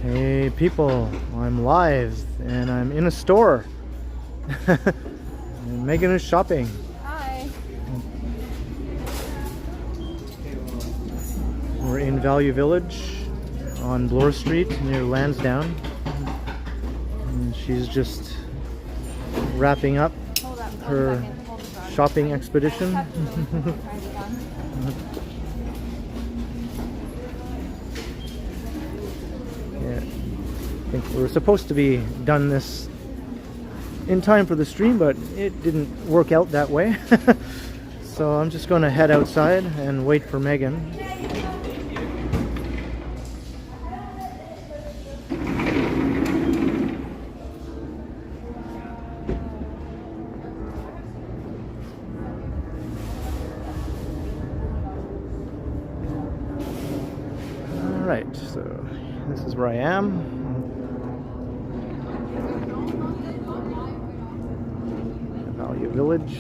Hey people, I'm live and I'm in a store. And Megan is shopping. Hi. We're in Value Village on Bloor Street near Lansdowne. And she's just wrapping up her shopping expedition. I think we were supposed to be done this in time for the stream, but it didn't work out that way. So I'm just going to head outside and wait for Megan. Alright, so this is where I am. Value Village.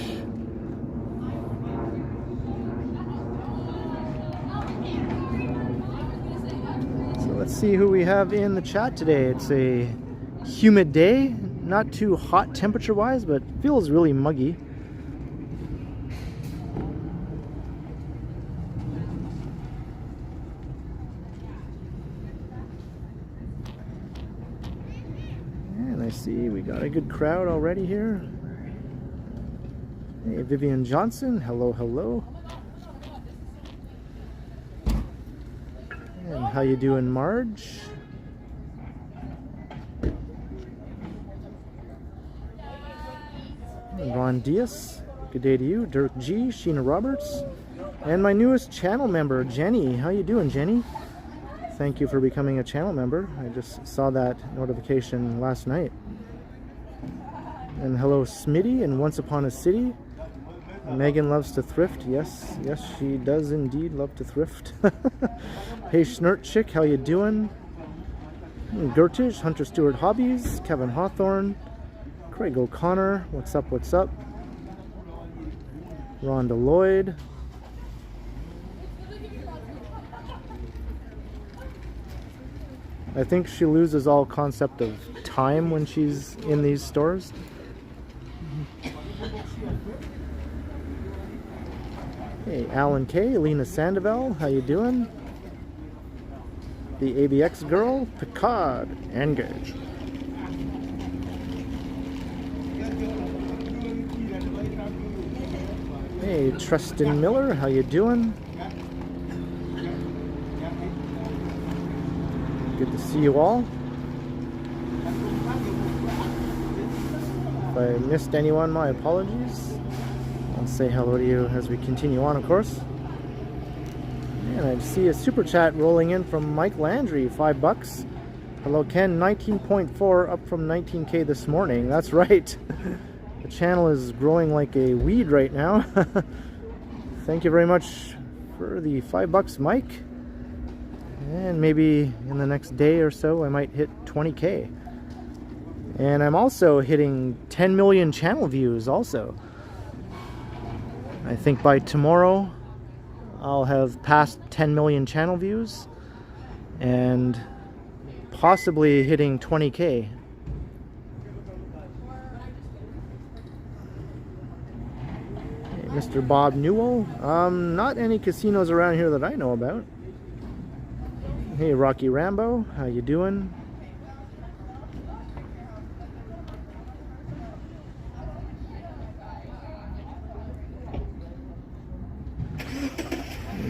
So let's see who we have in the chat today. It's a humid day, not too hot temperature wise, but feels really muggy. And I see we got a good crowd already here. Hey, Vivian Johnson, hello, hello. And how you doing, Marge? And Ron Diaz, good day to you. Dirk G, Sheena Roberts, and my newest channel member, Jenny. How you doing, Jenny? Thank you for becoming a channel member. I just saw that notification last night. And hello, Smitty, and Once Upon a City. Megan loves to thrift. Yes, yes, she does indeed love to thrift. Hey, Schnurt Chick, how you doing? Gertish, Hunter Stewart Hobbies, Kevin Hawthorne, Craig O'Connor, what's up, what's up? Rhonda Lloyd. I think she loses all concept of time when she's in these stores. Hey, Alan K, Lena Sandoval, how you doing? The ABX girl, Picard, engage. Hey, Tristan Miller, how you doing? Good to see you all. If I missed anyone, my apologies. I'll say hello to you as we continue on, of course. And I see a super chat rolling in from Mike Landry, $5. Hello, Ken, 19.4 up from 19K this morning. That's right. The channel is growing like a weed right now. Thank you very much for the $5, Mike. And maybe in the next day or so, I might hit 20K. And I'm also hitting 10 million channel views also. I think by tomorrow I'll have passed 10 million channel views and possibly hitting 20K. Hey, Mr. Bob Newell. Not any casinos around here that I know about. Hey, Rocky Rambo, how you doing?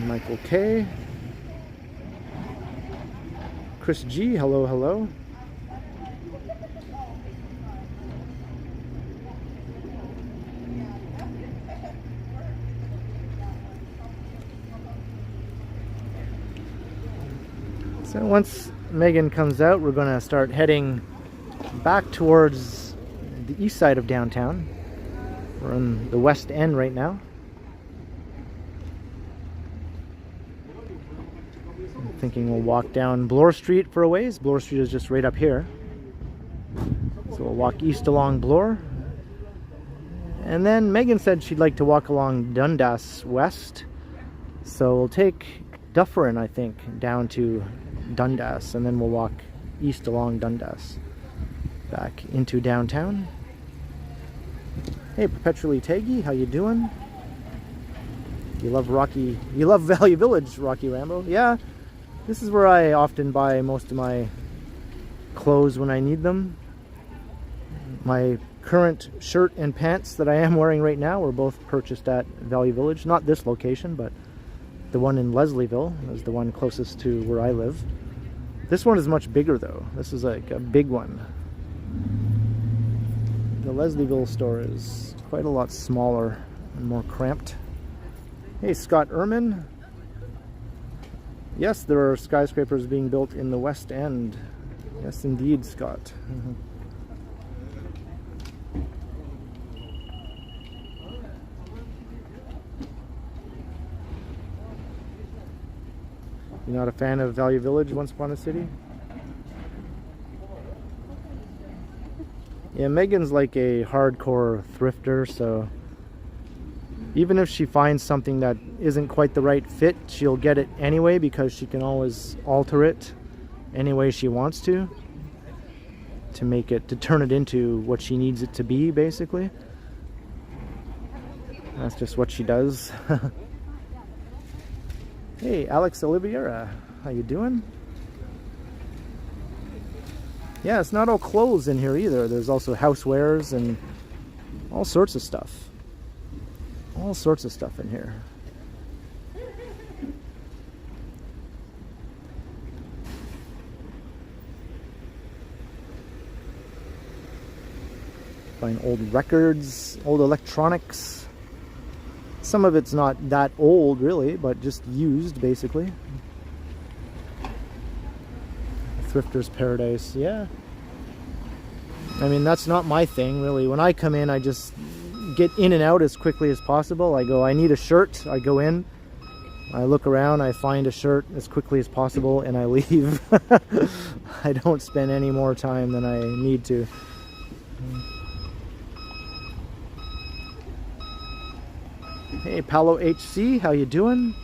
Michael K. Chris G, hello, hello. So once Megan comes out, we're going to start heading back towards the east side of downtown. We're on the west end right now. I'm thinking we'll walk down Bloor Street for a ways. Bloor Street is just right up here. So we'll walk east along Bloor. And then Megan said she'd like to walk along Dundas West. So we'll take Dufferin, I think, down to Dundas, and then we'll walk east along Dundas back into downtown. Hey, Perpetually Taggy, how you doing? You love Value Village, Rocky Rambo? Yeah, this is where I often buy most of my clothes when I need them. My current shirt and pants that I am wearing right now were both purchased at Value Village. Not this location, but the one in Leslieville is the one closest to where I live. This one is much bigger though. This is like a big one. The Leslieville store is quite a lot smaller and more cramped. Hey, Scott Ehrman. Yes, there are skyscrapers being built in the West End. Yes, indeed, Scott. You're not a fan of Value Village, Once Upon a City? Yeah, Megan's like a hardcore thrifter, so even if she finds something that isn't quite the right fit, she'll get it anyway because she can always alter it any way she wants to make it, to turn it into what she needs it to be, basically. That's just what she does. Hey, Alex Oliveira, how you doing? Yeah, it's not all clothes in here either. There's also housewares and all sorts of stuff. All sorts of stuff in here. Find old records, old electronics. Some of it's not that old really, but just used basically. Thrifter's Paradise, yeah. I mean, that's not my thing really. When I come in, I just get in and out as quickly as possible. I need a shirt, I go in, I look around, I find a shirt as quickly as possible, and I leave. I don't spend any more time than I need to. Hey, Palo HC, how you doing?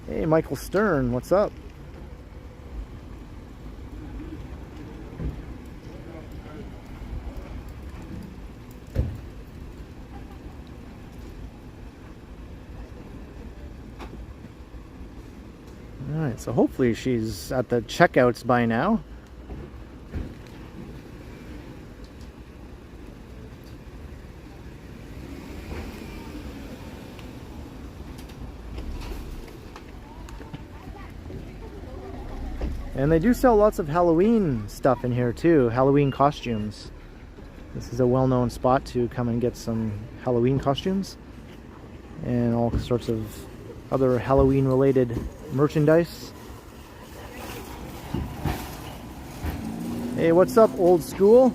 Hey, Michael Stern, what's up? Alright, so hopefully she's at the checkouts by now. And they do sell lots of Halloween stuff in here too, Halloween costumes. This is a well-known spot to come and get some Halloween costumes and all sorts of other Halloween related merchandise. Hey, what's up, old school?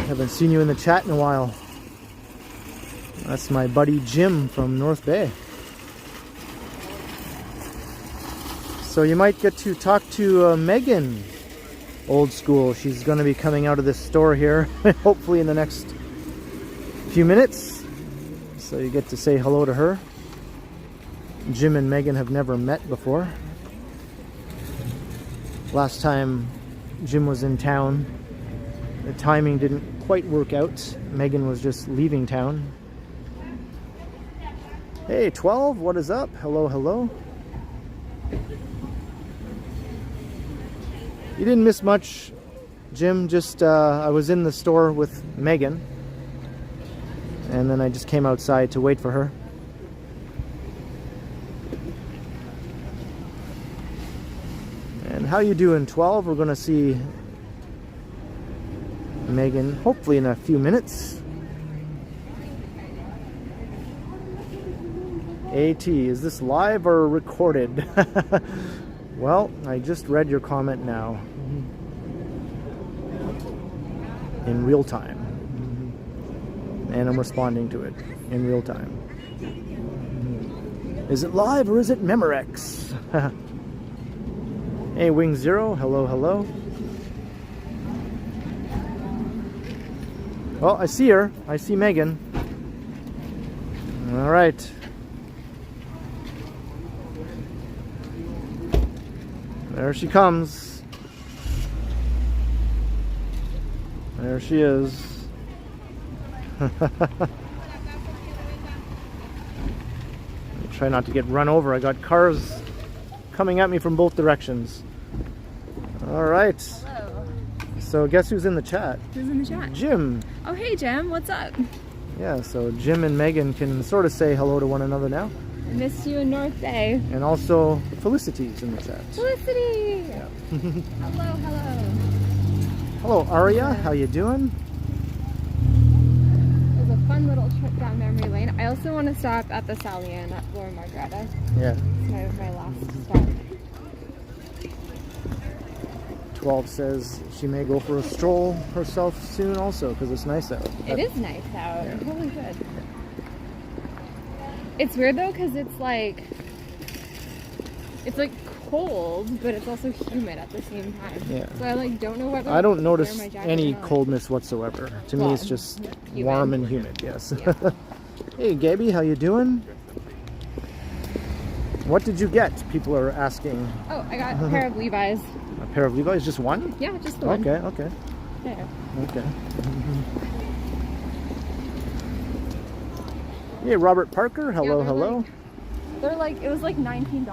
Haven't seen you in the chat in a while. That's my buddy Jim from North Bay. So you might get to talk to Meghan, old school. She's going to be coming out of this store here, hopefully in the next few minutes. So you get to say hello to her. Jim and Meghan have never met before. Last time Jim was in town, the timing didn't quite work out. Meghan was just leaving town. Hey, 12, what is up? Hello, hello. You didn't miss much, Jim. Just I was in the store with Meghan, and then I just came outside to wait for her. And how you doing, 12? We're going to see Meghan hopefully in a few minutes. AT, is this live or recorded? Well, I just read your comment now. In real time. And I'm responding to it in real time. Is it live or is it Memorex? Hey, Wing Zero, hello, hello. Oh, I see her. I see Megan. All right. There she comes. There she is. Try not to get run over. I got cars coming at me from both directions. All right. Hello. So guess who's in the chat? Who's in the chat? Jim. Oh, hey, Jim. What's up? Yeah, so Jim and Megan can sort of say hello to one another now. Missed you in North Bay. And also Felicity's in the chat. Felicity! Yeah. Hello, hello. Hello, Aria. How you doing? It was a fun little trip down memory lane. I also want to stop at the Salian at Laura Margareta. Yeah. It's my last stop. 12 says she may go for a stroll herself soon also because it's nice out. It is nice out. Yeah. It's really good. It's weird though because it's like cold, but it's also humid at the same time. Yeah. So I like don't know whether I don't to notice wear my jacket any or not. coldness whatsoever. To me, Well, it's just humid. warm and humid. Yes. Yeah. Hey, Gabby, how you doing? What did you get? People are asking. Oh, I got a pair of Levi's. A pair of Levi's, just one? Yeah, just the one. Okay, okay, Yeah. okay. Hey, Robert Parker. Hello, Yeah, hello. It was like $19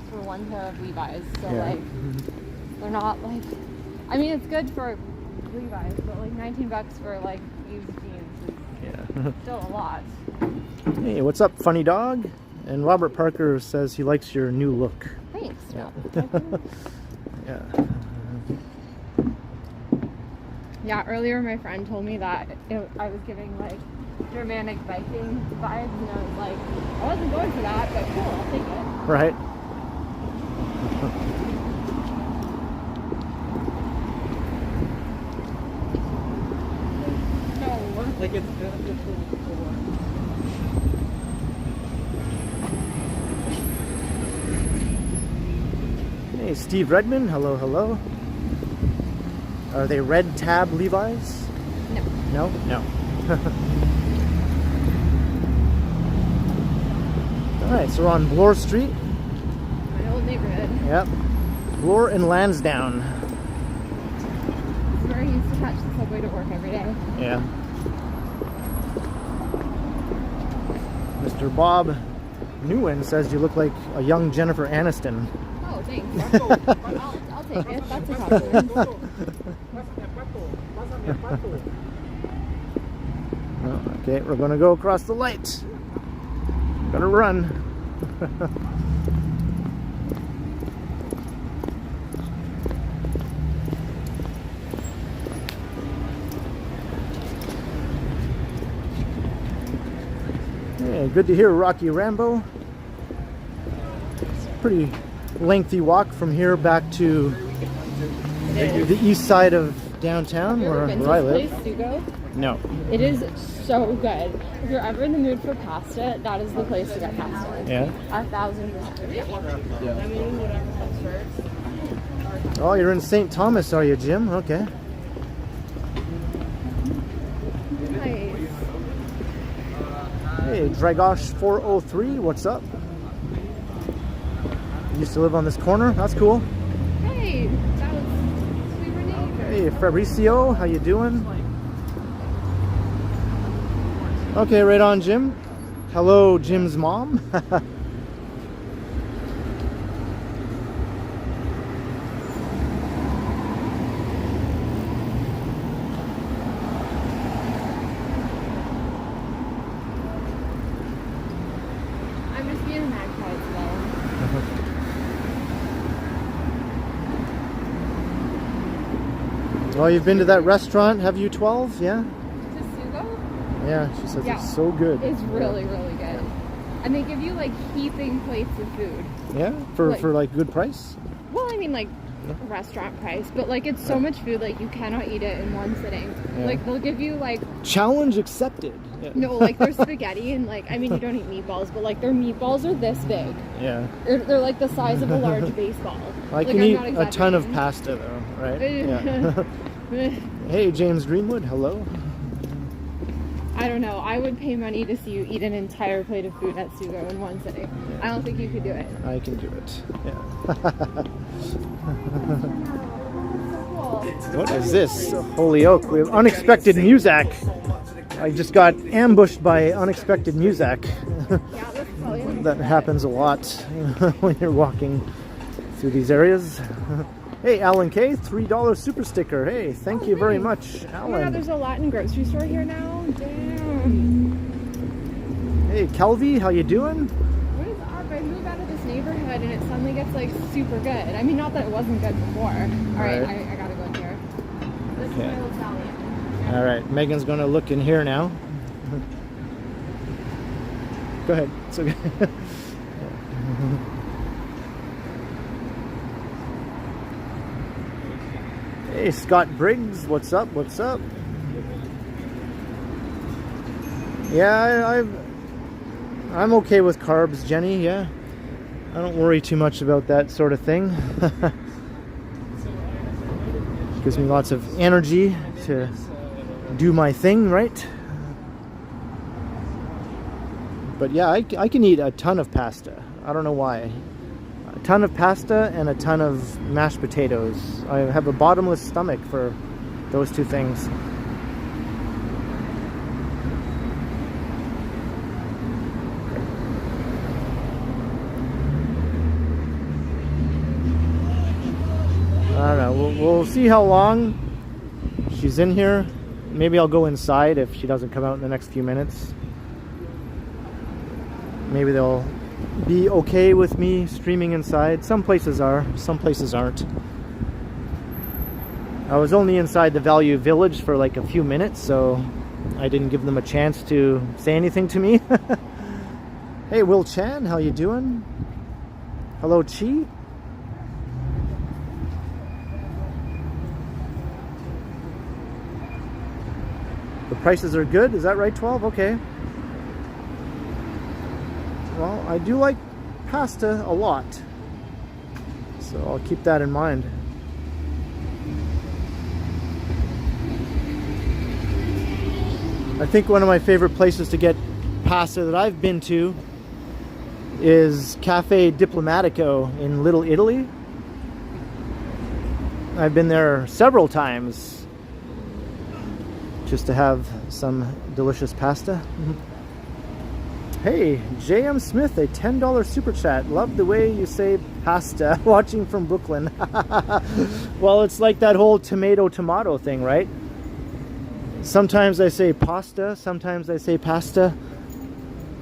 for one pair of Levi's. So Yeah. like, they're not like, I mean, it's good for Levi's, but like 19 bucks for like used jeans is Yeah. still a lot. Hey, what's up, funny dog? And Robert Parker says he likes your new look. Thanks. Yeah. Yeah. Yeah, earlier my friend told me that I was giving like Germanic Viking vibes, and I was like, I wasn't going for that, but cool, I'll take it. Right. No. Like it's Hey, Steve Redman. Hello, hello. Are they red tab Levi's? No. No? No. Alright, so we're on Bloor Street. My old neighborhood. Yep. Bloor and Lansdowne. It's where I used to catch the subway to work every day. Yeah. Mr. Bob Newen says you look like a young Jennifer Aniston. Oh, thanks. I'll take it. That's a compliment. Oh, okay, we're gonna go across the light. Gonna run. Yeah, good to hear, Rocky Rambo. It's a pretty lengthy walk from here back to the east side of downtown, Have you ever where been to I this live. place, Sugo? No. It is so good. If you're ever in the mood for pasta, that is the place to get pasta. Yeah. 1,000%. Oh, you're in St. Thomas, are you, Jim? Okay. Nice. Hey, Dragosh 403, what's up? You used to live on this corner? That's cool. Hey, that was, we were neighbors. Hey, Fabricio, how you doing? Okay, right on, Jim. Hello, Jim's mom. I'm just being a magpie today. Oh, you've been to that restaurant, have you, 12? Yeah? To Sugo? Yeah, she says Yeah. it's so good. It's really, really good. And they give you like heaping plates of food. Yeah? For like- like good price? Well, I mean like restaurant price, but like it's so much food like you cannot eat it in one sitting. Yeah. Like they'll give you like Challenge accepted. Yeah. no, like there's spaghetti and like I mean you don't eat meatballs, but like their meatballs are this big. Yeah. They're like the size of a large baseball. I can I'm eat not a ton of exaggerating. pasta though, right? Yeah. Hey, James Greenwood, hello. I don't know. I would pay money to see you eat an entire plate of food at Sugo in one sitting. I don't think you could do it. I can do it. Yeah. What is this? Holy oak. We have unexpected music. I just got ambushed by unexpected music. That happens a lot when you're walking through these areas. Hey, Alan K, $3 super sticker. Hey, thank you very much, Alan. Oh my God, there's a Latin grocery store here now. Damn. Hey, Kelvy, how you doing? What is up? I moved out of this neighborhood and it suddenly gets like super good. I mean, not that it wasn't good before. All right, I gotta go in here. This is my little Italian. All right, Megan's gonna look in here now. Go ahead. It's okay. Hey, Scott Briggs, what's up? What's up? Yeah, I'm okay with carbs, Jenny. Yeah, I don't worry too much about that sort of thing. Gives me lots of energy to do my thing, right? But yeah, I can eat a ton of pasta. I don't know why. A ton of pasta and a ton of mashed potatoes. I have a bottomless stomach for those two things. I don't know. We'll see how long she's in here. Maybe I'll go inside if she doesn't come out in the next few minutes. Maybe they'll be okay with me streaming inside. Some places are, some places aren't. I was only inside the Value Village for like a few minutes, so I didn't give them a chance to say anything to me. Hey, Will Chan, how you doing? Hello, Chi. The prices are good, is that right, 12? Okay. Well, I do like pasta a lot, so I'll keep that in mind. I think one of my favorite places to get pasta that I've been to is Cafe Diplomatico in Little Italy. I've been there several times just to have some delicious pasta. Hey, JM Smith, a $10 super chat. Love the way you say pasta. Watching from Brooklyn. Well, it's like that whole tomato thing, right? Sometimes I say pasta, sometimes I say pasta.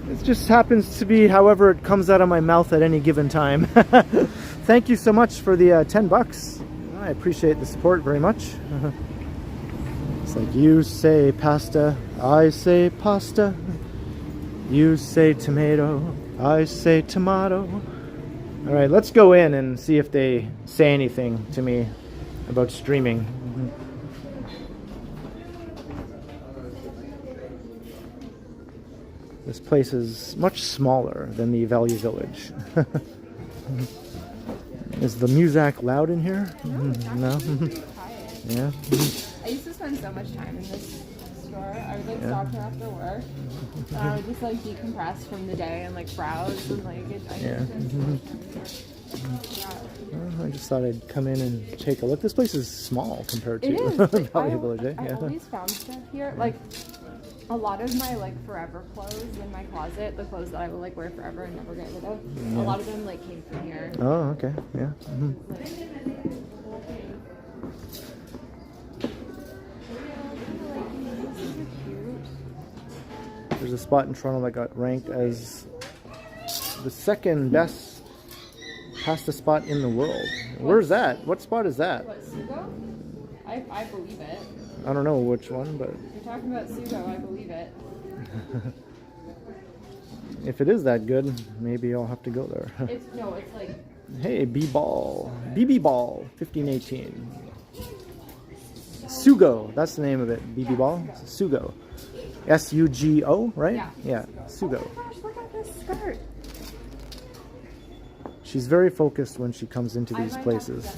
It just happens to be however it comes out of my mouth at any given time. Thank you so much for the 10 bucks. I appreciate the support very much. It's like you say pasta, I say pasta. You say tomato, I say tomato. All right, let's go in and see if they say anything to me about streaming. This place is much smaller than the Value Village. Is the music loud in here? No? Yeah. I used to spend so much time in this store. I would like stop here after work. And I would just like decompress from the day and like browse and like it. I just thought I'd come in and take a look. This place is small compared to Value Village. I always found stuff here. Like a lot of my like forever clothes in my closet, the clothes that I will like wear forever and never get rid of. A lot of them like came from here. Oh, okay. Yeah. There's a spot in Toronto that got ranked as the second best pasta spot in the world. Where's that? What spot is that? What, Sugo? I believe it. I don't know which one, but... You're talking about Sugo, I believe it. If it is that good, maybe I'll have to go there. It's like... Hey, B-Ball. BB Ball, 1518. Sugo, that's the name of it. BB Ball? Sugo. S-U-G-O, right? Yeah, Sugo. Oh my gosh, look at this skirt. She's very focused when she comes into these places.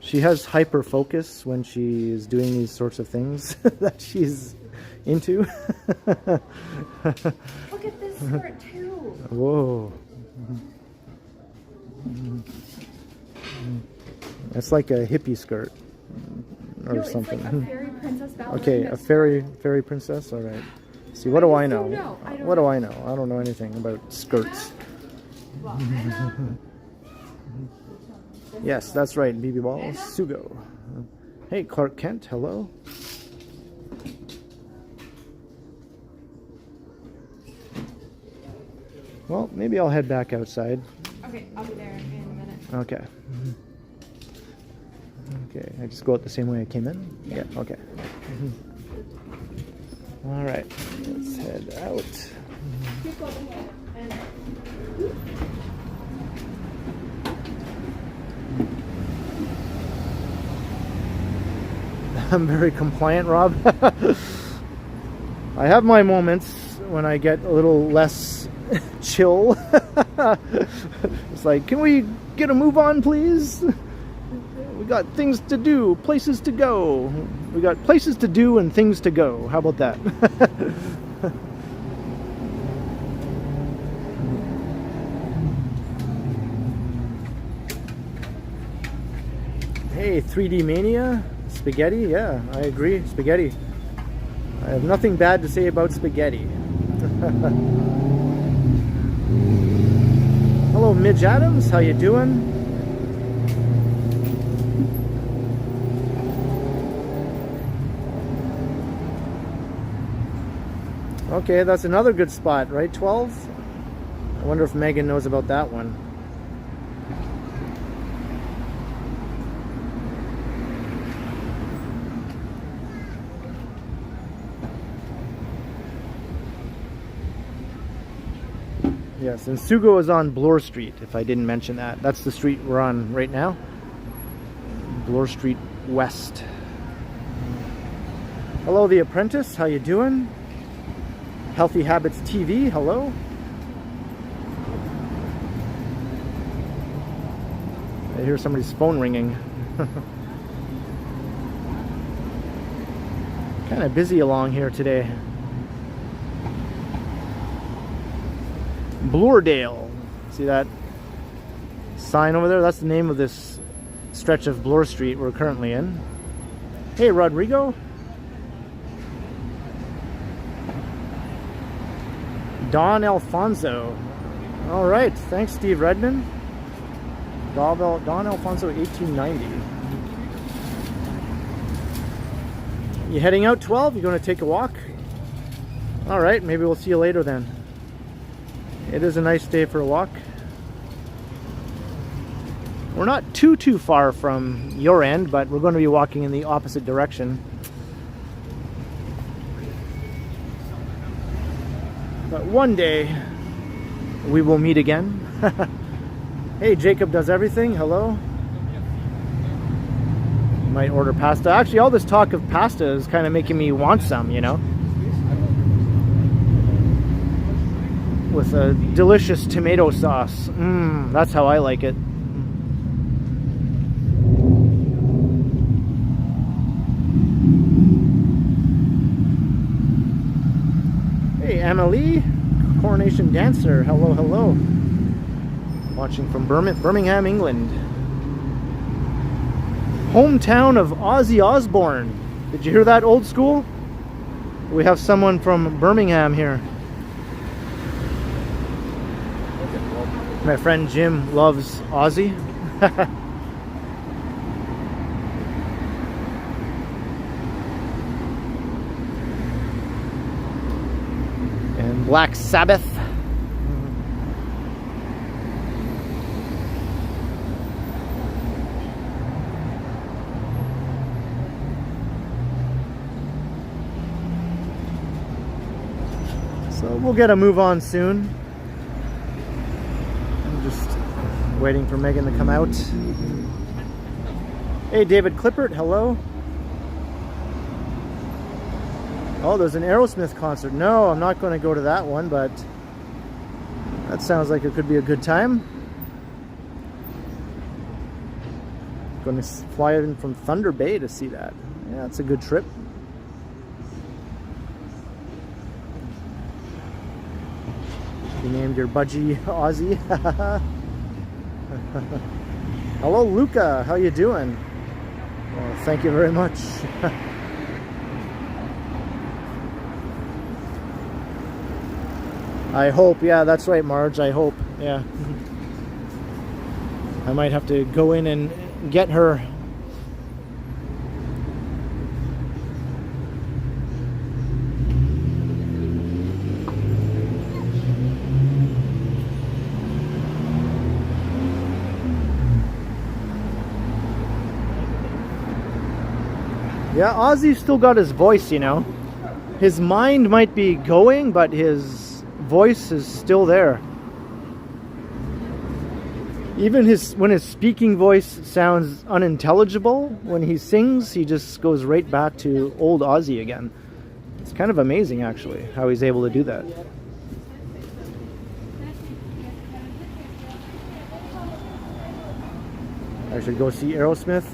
She has hyper focus when she is doing these sorts of things that she's into. Look at this skirt too. Whoa. It's like a hippie skirt or No, something. it's like a fairy princess ballerina. Okay, a fairy princess. All right. See, what do I know? What do I know? I don't know anything about skirts. Well, I know. Yes, that's right. BB Ball, Sugo. Hey, Clark Kent. Hello. Well, maybe I'll head back outside. Okay, I'll be there in a minute. Okay. Okay, I just go out the same way I came in? Yeah, okay. All right, let's head out. Keep going ahead. And I'm very compliant, Rob. I have my moments when I get a little less chill. It's like, can we get a move on, please? We got things to do, places to go. We got places to do and things to go. How about that? Hey, 3D Mania? Spaghetti? Yeah, I agree. Spaghetti. I have nothing bad to say about spaghetti. Hello, Midge Adams. How you doing? Okay, that's another good spot, right? 12? I wonder if Megan knows about that one. Yes, and Sugo is on Bloor Street, if I didn't mention that. That's the street we're on right now. Bloor Street West. Hello, The Apprentice. How you doing? Healthy Habits TV. Hello. I hear somebody's phone ringing. Kind of busy along here today. Bloordale. See that sign over there? That's the name of this stretch of Bloor Street we're currently in. Hey, Rodrigo. Don Alfonso. All right. Thanks, Steve Redmond. Don Alfonso, 1890. You heading out, 12? You going to take a walk? All right. Maybe we'll see you later then. It is a nice day for a walk. We're not too far from your end, but we're going to be walking in the opposite direction. But one day we will meet again. Hey, Jacob does everything. Hello. Might order pasta. Actually, all this talk of pasta is kind of making me want some, you know. With a delicious tomato sauce. That's how I like it. Hey, Emily, Coronation Dancer. Hello, hello. Watching from Birmingham, England. Hometown of Ozzy Osbourne. Did you hear that, old school? We have someone from Birmingham here. My friend Jim loves Ozzy. And Black Sabbath. So we'll get a move on soon. Waiting for Megan to come out. Hey, David Clippert, hello. Oh, there's an Aerosmith concert. No, I'm not going to go to that one, but that sounds like it could be a good time. Going to fly in from Thunder Bay to see that. Yeah, it's a good trip. You named your budgie Aussie. Hello, Luca. How you doing? Well, thank you very much. I hope. Yeah, that's right, Marge. I hope. Yeah. I might have to go in and get her. Yeah, Ozzy's still got his voice, you know. His mind might be going, but his voice is still there. Even when his speaking voice sounds unintelligible, when he sings, he just goes right back to old Ozzy again. It's kind of amazing, actually, how he's able to do that. I should go see Aerosmith?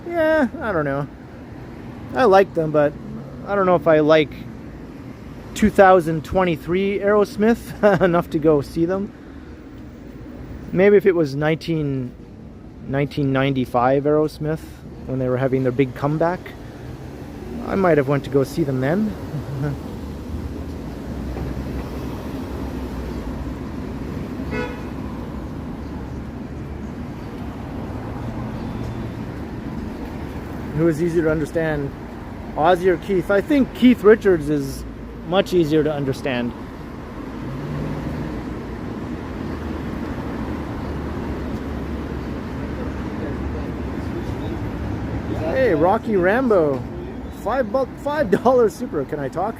Yeah, I don't know. I like them, but I don't know if I like 2023 Aerosmith enough to go see them. Maybe if it was 1995 Aerosmith, when they were having their big comeback, I might have went to go see them then. Who is easier to understand, Ozzy or Keith? I think Keith Richards is much easier to understand. Hey, Rocky Rambo, $5 super. Can I talk?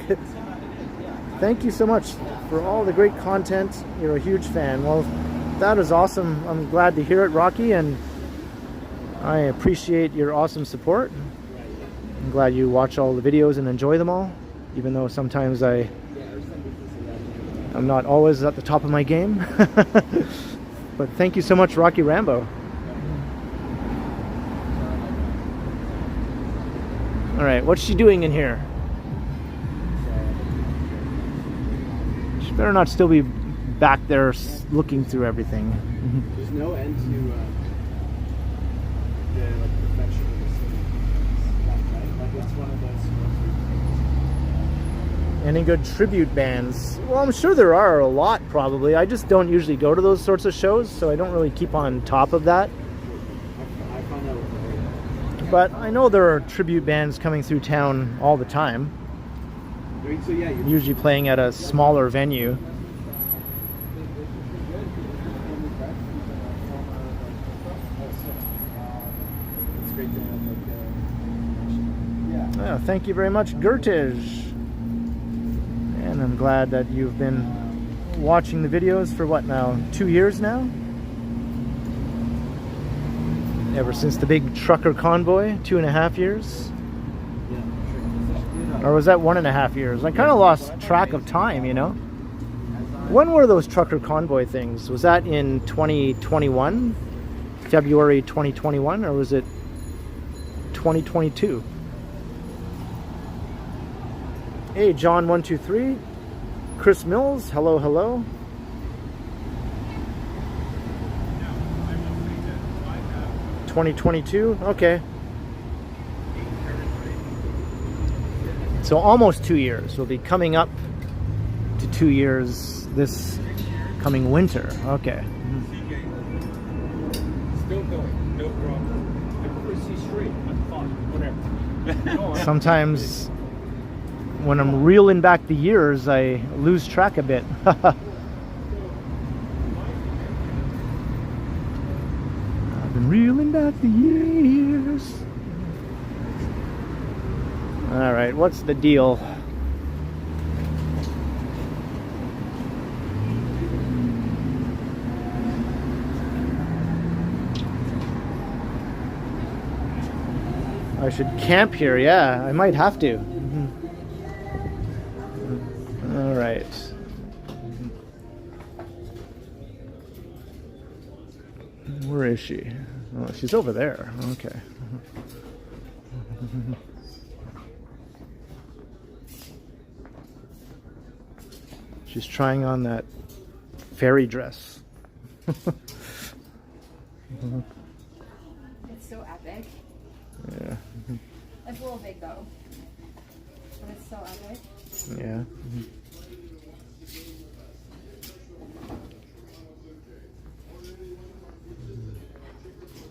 Thank you so much for all the great content. You're a huge fan. Well, that is awesome. I'm glad to hear it, Rocky, and I appreciate your awesome support. I'm glad you watch all the videos and enjoy them all, even though sometimes I'm not always at the top of my game. But thank you so much, Rocky Rambo. All right, what's she doing in here? She better not still be back there looking through everything. There's no end to the perfection of the city. Like it's one of those. Any good tribute bands? Well, I'm sure there are a lot, probably. I just don't usually go to those sorts of shows, so I don't really keep on top of that. I find out. But I know there are tribute bands coming through town all the time. So yeah, Usually playing at a smaller venue. it's great to have Oh, thank you very much, Gertish. And I'm glad that you've been watching the videos for what now? 2 years now? Ever since the big trucker convoy, 2.5 years? Or was that 1.5 years? I kind of lost track of time, you know? When were those trucker convoy things? Was that in 2021? February 2021? Or was it 2022? Hey, John123. Chris Mills, hello, hello. $2022, okay. So almost 2 years. We'll be coming up to 2 years this coming winter. Okay. Still going, no problem. I prefer to see straight. I'm fine, whatever. Sometimes when I'm reeling back the years, I lose track a bit. I've been reeling back the years. All right, what's the deal? I should camp here, yeah, I might have to. All right. Where is she? Oh, she's over there. Okay. She's trying on that fairy dress. It's so epic. Yeah. It's a little big though, but it's so epic. Yeah.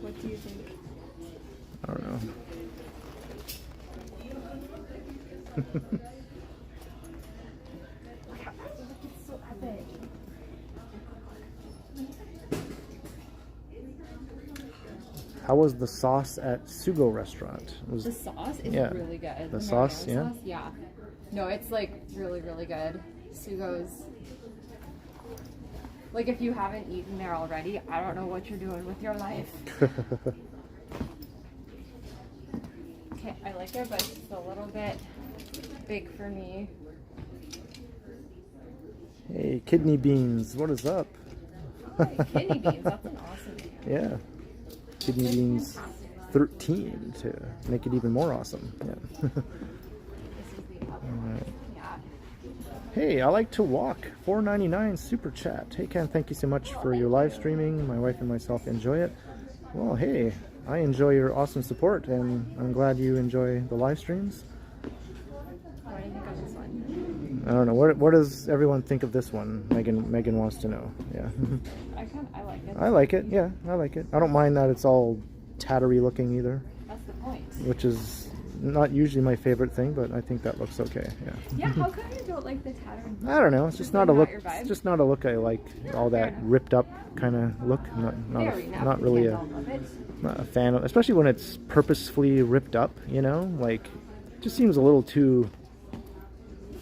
What do you think? I don't know. It's so epic. How was the sauce at Sugo restaurant? Was The sauce is Yeah. really good. The sauce, marinara yeah? sauce, yeah. No, it's like really, really good. Sugo's. Like if you haven't eaten there already, I don't know what you're doing with your life. Okay, I like it, but it's a little bit big for me. Hey, kidney beans, what is up? Hey, kidney beans, that's an awesome name. Yeah. Kidney beans 13 to make it even more awesome. Yeah. This is the other one. Yeah. Hey, I like to walk. $4.99 super chat. Hey Ken, thank you so much for your live streaming. My wife and myself enjoy it. Well, hey, I enjoy your awesome support, and I'm glad you enjoy the live streams. What do you think of this one? I don't know. What does everyone think of this one? Megan wants to know. Yeah. I like it. I like it. Yeah, I like it. I don't mind that it's all tattery looking either, That's the point. which is not usually my favorite thing, but I think that looks okay. Yeah. Yeah, how come you don't like the tattered? I don't know. It's just not a not look. your vibe? It's just not a look I like. All fair that enough. ripped up kind of look. Fair enough. Not We really can't a. all love it. Not a fan of, especially when it's purposefully ripped up, you know, like it just seems a little too,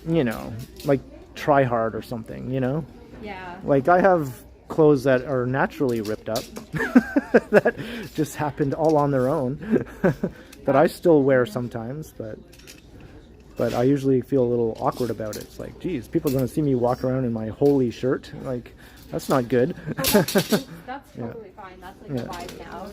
you know, like try hard or something, you know. Yeah. Like I have clothes that are naturally ripped up that just happened all on their own that I still wear sometimes, but I usually feel a little awkward about it. It's like, geez, people are going to see me walk around in my holy shirt, like that's not good. That's totally fine. That's like Yeah. the vibe now.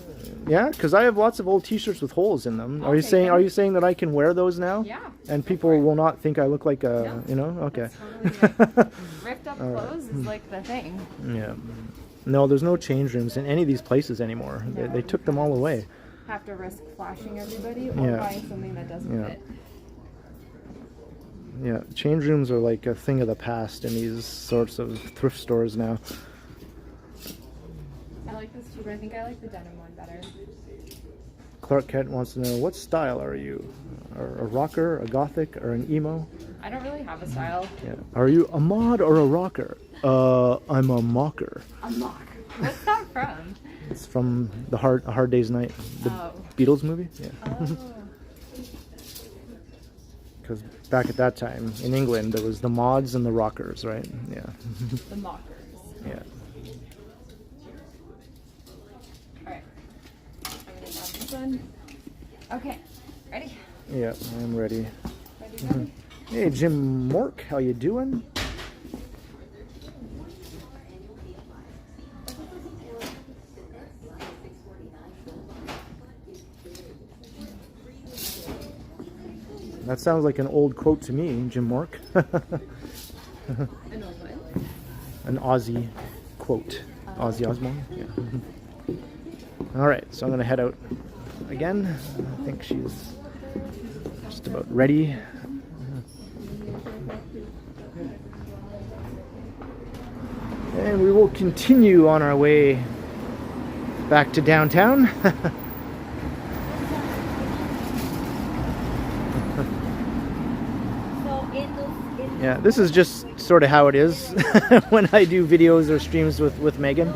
Yeah, because I have lots of old T-shirts with holes in them. Are you take saying? them. Are you saying that I can wear those now? Yeah. And people will not think I look like a, No. you know? Okay. Totally like, ripped up clothes is like the thing. Yeah. No, there's no change rooms in any of these places anymore. They took them all away. Have to risk flashing everybody or Yeah. buying something that doesn't Yeah. fit. Yeah, change rooms are like a thing of the past in these sorts of thrift stores now. I like this too, but I think I like the denim one better. Clark Kent wants to know, what style are you? A rocker, a gothic, or an emo? I don't really have a style. Yeah. Are you a mod or a rocker? I'm a mocker. A mock. What's that from? It's from A Hard Day's Night, the Oh. Beatles movie. Yeah. Oh. Because back at that time in England, there was the mods and the rockers, right? Yeah. The mockers. Yeah. Alright. I'm gonna grab this one. Okay. Ready? Yeah, I'm ready. Ready? Hey, Jim Mork, how you doing? That sounds like an old quote to me, Jim Mork. An old one. An Aussie quote. Ozzy Osbourne. Yeah. All right, so I'm gonna head out again. I think she's just about ready. And we will continue on our way back to downtown. Yeah, this is just sort of how it is when I do videos or streams with Megan.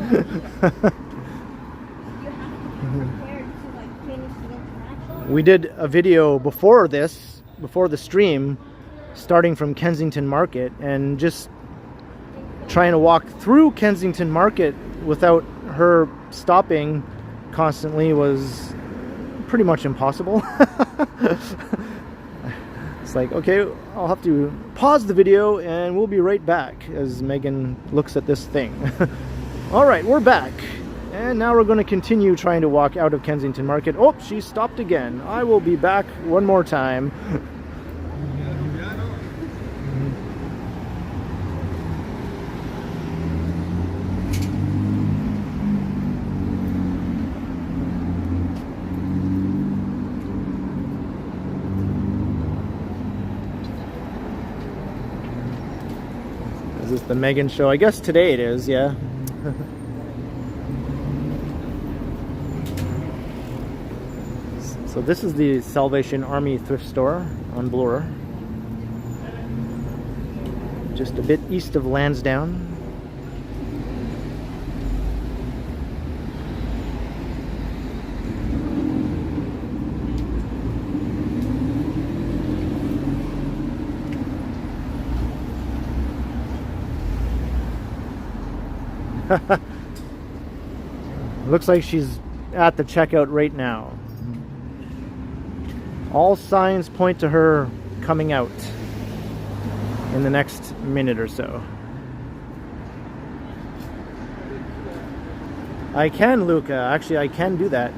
We did a video before this, before the stream, starting from Kensington Market, and just trying to walk through Kensington Market without her stopping constantly was pretty much impossible. It's like, okay, I'll have to pause the video and we'll be right back as Megan looks at this thing. All right, we're back. And now we're going to continue trying to walk out of Kensington Market. Oh, she stopped again. I will be back one more time. Is this the Meghan show? I guess today it is, yeah. So this is the Salvation Army thrift store on Bloor. Just a bit east of Lansdowne. Looks like she's at the checkout right now. All signs point to her coming out in the next minute or so. I can, Luca. Actually, I can do that.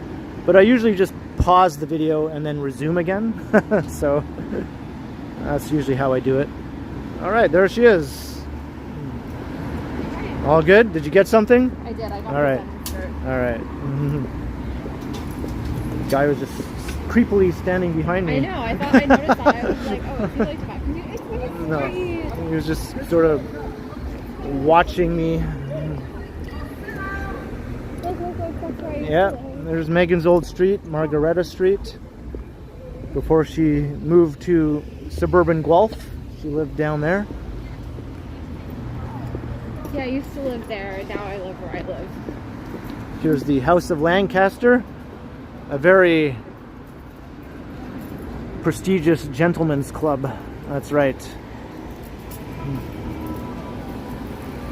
But I usually just pause the video and then resume again. So that's usually how I do it. Alright, there she is. All good? Did you get something? I did. I got All right. All right. Guy was just creepily standing behind me. I know. I thought I noticed that. I was like, oh, is he like back? It's like No, he was just sort of watching me. Look, that's right. Yeah, there's Megan's old street, Margaretta Street. Before she moved to suburban Guelph, she lived down there. Yeah, I used to live there. Now I live where I live. Here's the House of Lancaster, a very prestigious gentleman's club. That's right.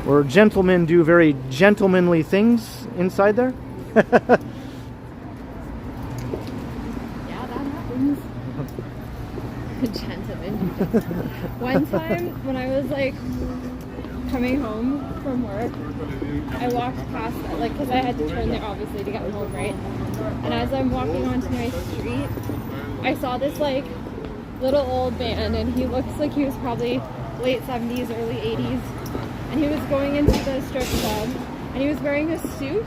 Where gentlemen do very gentlemanly things inside there. Yeah, that happens. Gentlemen. One time when I was like coming home from work, I walked past, like, because I had to turn there obviously to get home, right? And as I'm walking onto my street, I saw this like little old man, and he looks like he was probably late 70s, early 80s, and he was going into the strip club, and he was wearing a suit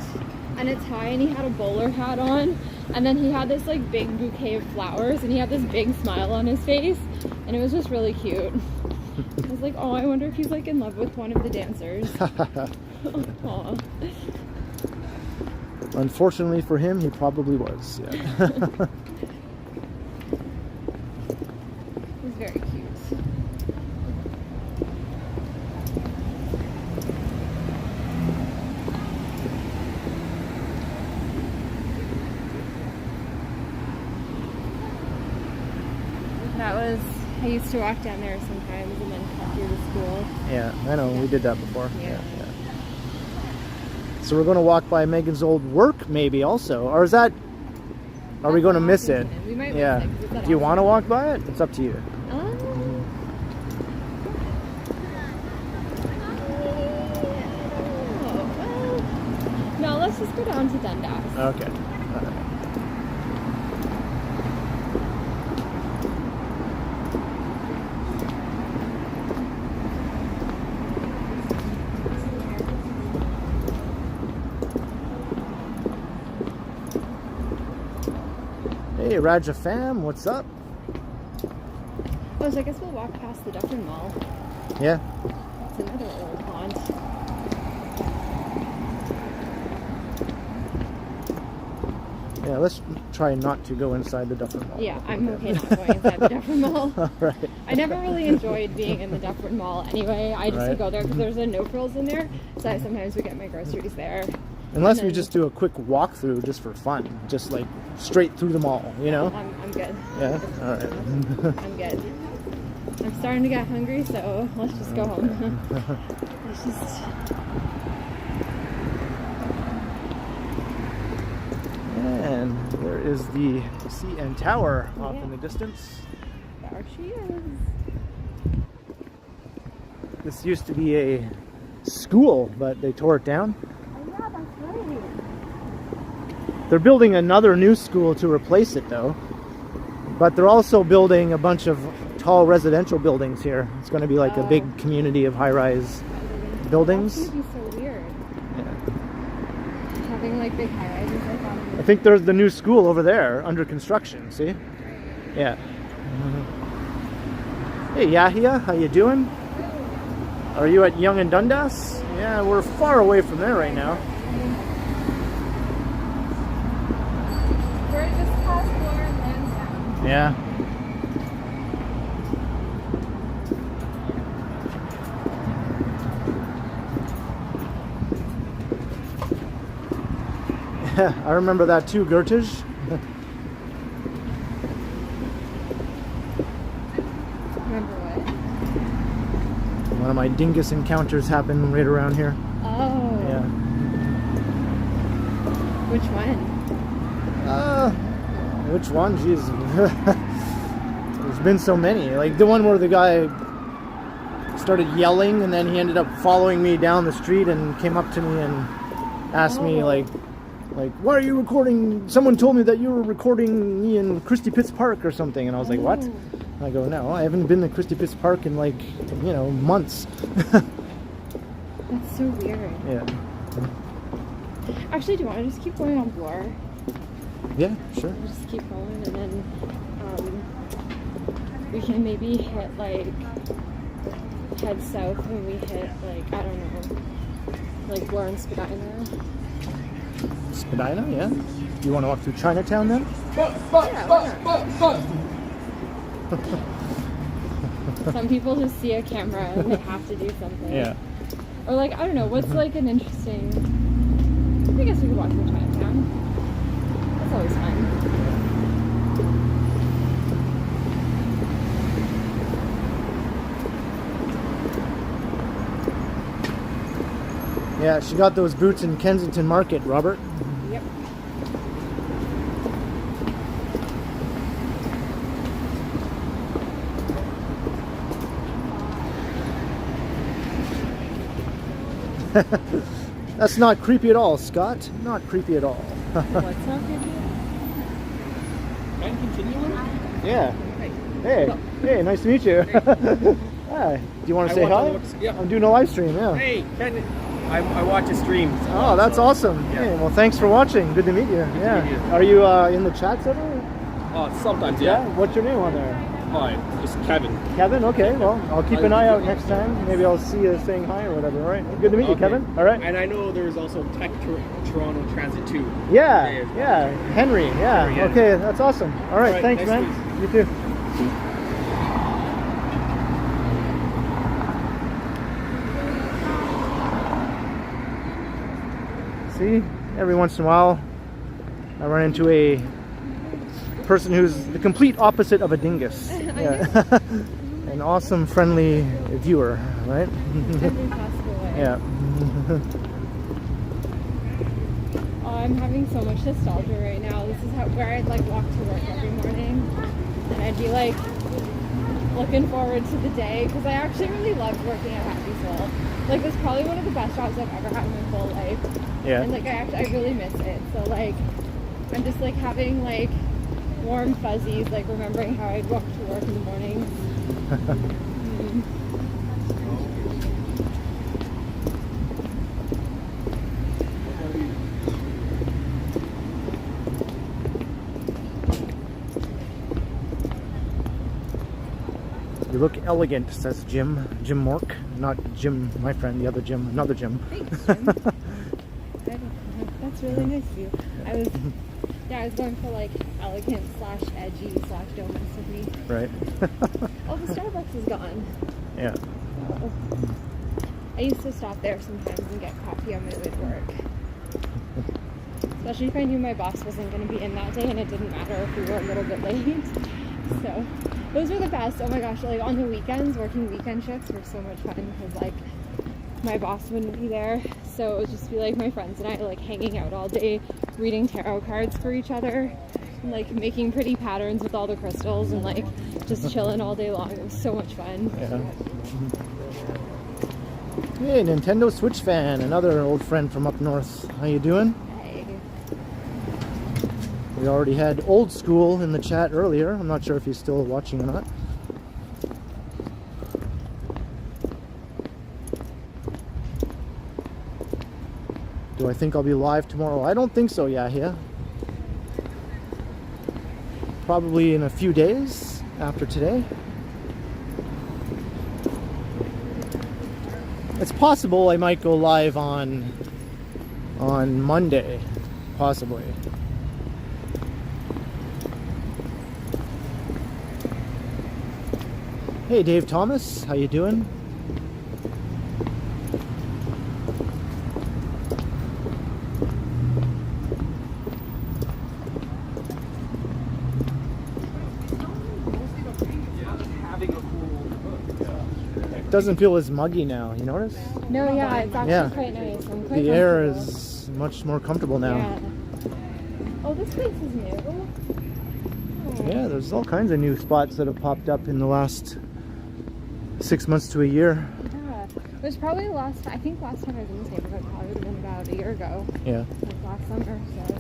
and a tie, and he had a bowler hat on, and then he had this like big bouquet of flowers, and he had this big smile on his face, and it was just really cute. I was like, oh, I wonder if he's like in love with one of the dancers. Aw. Unfortunately for him, he probably was. Yeah. He's very cute. That was, I used to walk down there sometimes and then cut through to school. Yeah, I know. We did that before. Yeah. So we're going to walk by Megan's old work, maybe also, or is that? Are we going to miss it? We might Yeah. miss it 'cause it's at Do you want to Oxford. walk by it? It's up to you. No, let's just go down to Dundas. Okay. All right. Hey, Raja fam, what's up? Oh, so I guess we'll walk past the Dufferin Mall. Yeah. It's another old haunt. Yeah, let's try not to go inside the Dufferin Mall. Yeah, I'm okay not going inside the Dufferin Mall. All right. I never really enjoyed being in the Dufferin Mall anyway. I just Right. would go there because there's a no frills in there, so I sometimes would get my groceries there. Unless And we then- just do a quick walkthrough just for fun, just like straight through the mall, you know? I'm good. Yeah. All right. I'm good. I'm starting to get hungry, so let's just go home. Let's just. And there is the CN Tower off in the distance. There she is. This used to be a school, but they tore it down. Oh yeah, that's right. They're building another new school to replace it, though. But they're also building a bunch of tall residential buildings here. It's going to be like a big community of high-rise buildings. That's gonna be so weird. Yeah. Having like big high rises like that. I think there's the new school over there under construction. See? Yeah. Hey Yahya, how you doing? Are you at Yonge and Dundas? Yeah, we're far away from there right now. We're just past Bloor and Lansdowne. Yeah. I remember that too, Gertish. Remember what? One of my dingus encounters happened right around here. Oh. Yeah. Which one? Which one? Jeez. There's been so many. Like the one where the guy started yelling and then he ended up following me down the street and came up to me and asked me like, why are you recording? Someone told me that you were recording me in Christie Pitts Park or something. And I was like, what? And I go, no, I haven't been to Christie Pitts Park in like, months. That's so weird. Yeah. Actually, do you want to just keep going on Bloor? Yeah, sure. We'll just keep going and then we can maybe hit head south when we hit I don't know, Bloor and Spadina. Spadina, yeah. You want to walk through Chinatown then? Some people just see a camera and they have to do something. Yeah. Or I don't know, what's an interesting... I guess we could walk through Chinatown. That's always fun. Yeah, she got those boots in Kensington Market, Robert. Yep. That's not creepy at all, Scott. Not creepy at all. What's not creepy? Ken Continuum? Yeah. Hey, nice to meet you. Hi. Do you want to say hi? Yeah. I'm doing a live stream, yeah. Hey, Ken. I watch a stream. Oh, that's awesome. Yeah. Hey, well, thanks for watching. Good to meet you. to meet you. Are you in the chats ever? Oh, sometimes, yeah. What's your name on there? Oh, it's Kevin. Kevin? Okay, well, I'll keep an eye out next time. Maybe I'll see you saying hi or whatever, all right? Good to meet you, Kevin. All right. And I know there's also Tech Toronto Transit too. Yeah, Today as well. yeah. Henry, yeah. Henry, yeah. Okay, that's awesome. All right, thanks, nice man. to meet You too. See, every once in a while, I run into a person who's the complete opposite of a dingus. Yeah. An awesome, friendly viewer, right? Every possible way. Yeah. Oh, I'm having so much nostalgia right now. This is where I'd walk to work every morning, and I'd be looking forward to the day because I actually really loved working at Happy Soul. It's probably one of the best jobs I've ever had in my whole life. Yeah. And I really miss it. So I'm just having warm fuzzies, remembering how I'd walk to work in the mornings. You look elegant, says Jim Mork. Not Jim, my friend, the other Jim, another Jim. Thanks, Jim. That's really nice of you. I was going for elegant / edgy / domestic. Right. Oh, the Starbucks is gone. Yeah. Oh. I used to stop there sometimes and get coffee on my way to work. Especially if I knew my boss wasn't going to be in that day and it didn't matter if we were a little bit late. So those were the best. Oh my gosh, on the weekends, working weekend shifts were so much fun because my boss wouldn't be there. So it would just be my friends and I hanging out all day, reading tarot cards for each other, and making pretty patterns with all the crystals and just chilling all day long. It was so much fun. Yeah. Hey, Nintendo Switch fan, another old friend from up north. How you doing? Hey. We already had Old School in the chat earlier. I'm not sure if he's still watching or not. Do I think I'll be live tomorrow? I don't think so, Yahya. Probably in a few days after today. It's possible I might go live on Monday, possibly. Hey Dave Thomas, how you doing? Doesn't feel as muggy now, you notice? No, yeah, it's actually quite nice. I'm quite the air comfortable. is much more comfortable now. Yeah. Oh, this place is new. Oh. Yeah, there's all kinds of new spots that have popped up in the last 6 months to a year. Yeah. It was probably the last time, I think last time I was in this neighborhood probably would have been about a year ago. Yeah. Like last summer, so yeah.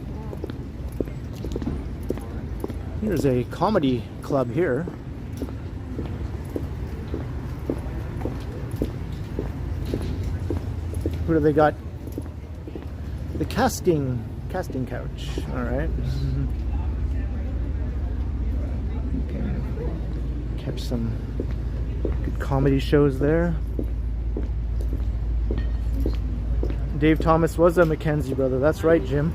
Here's a comedy club here. What do they got? The casting couch. All right. Okay. Catch some good comedy shows there. Dave Thomas was a Mackenzie brother. That's right, Jim.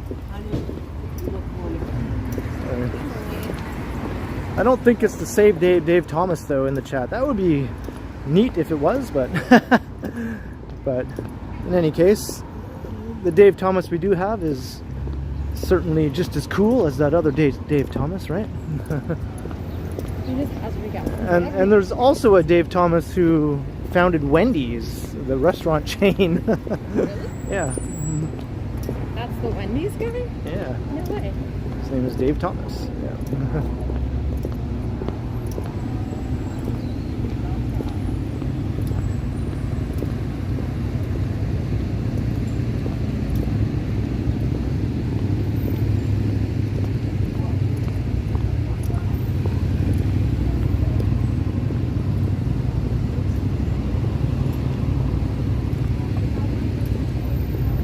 I don't think it's the save Dave Thomas though in the chat. That would be neat if it was, but but in any case, the Dave Thomas we do have is certainly just as cool as that other Dave Thomas, right? And there's also a Dave Thomas who founded Wendy's, the restaurant chain. Really? Yeah. That's the Wendy's guy? Yeah. No way. His name is Dave Thomas. Yeah.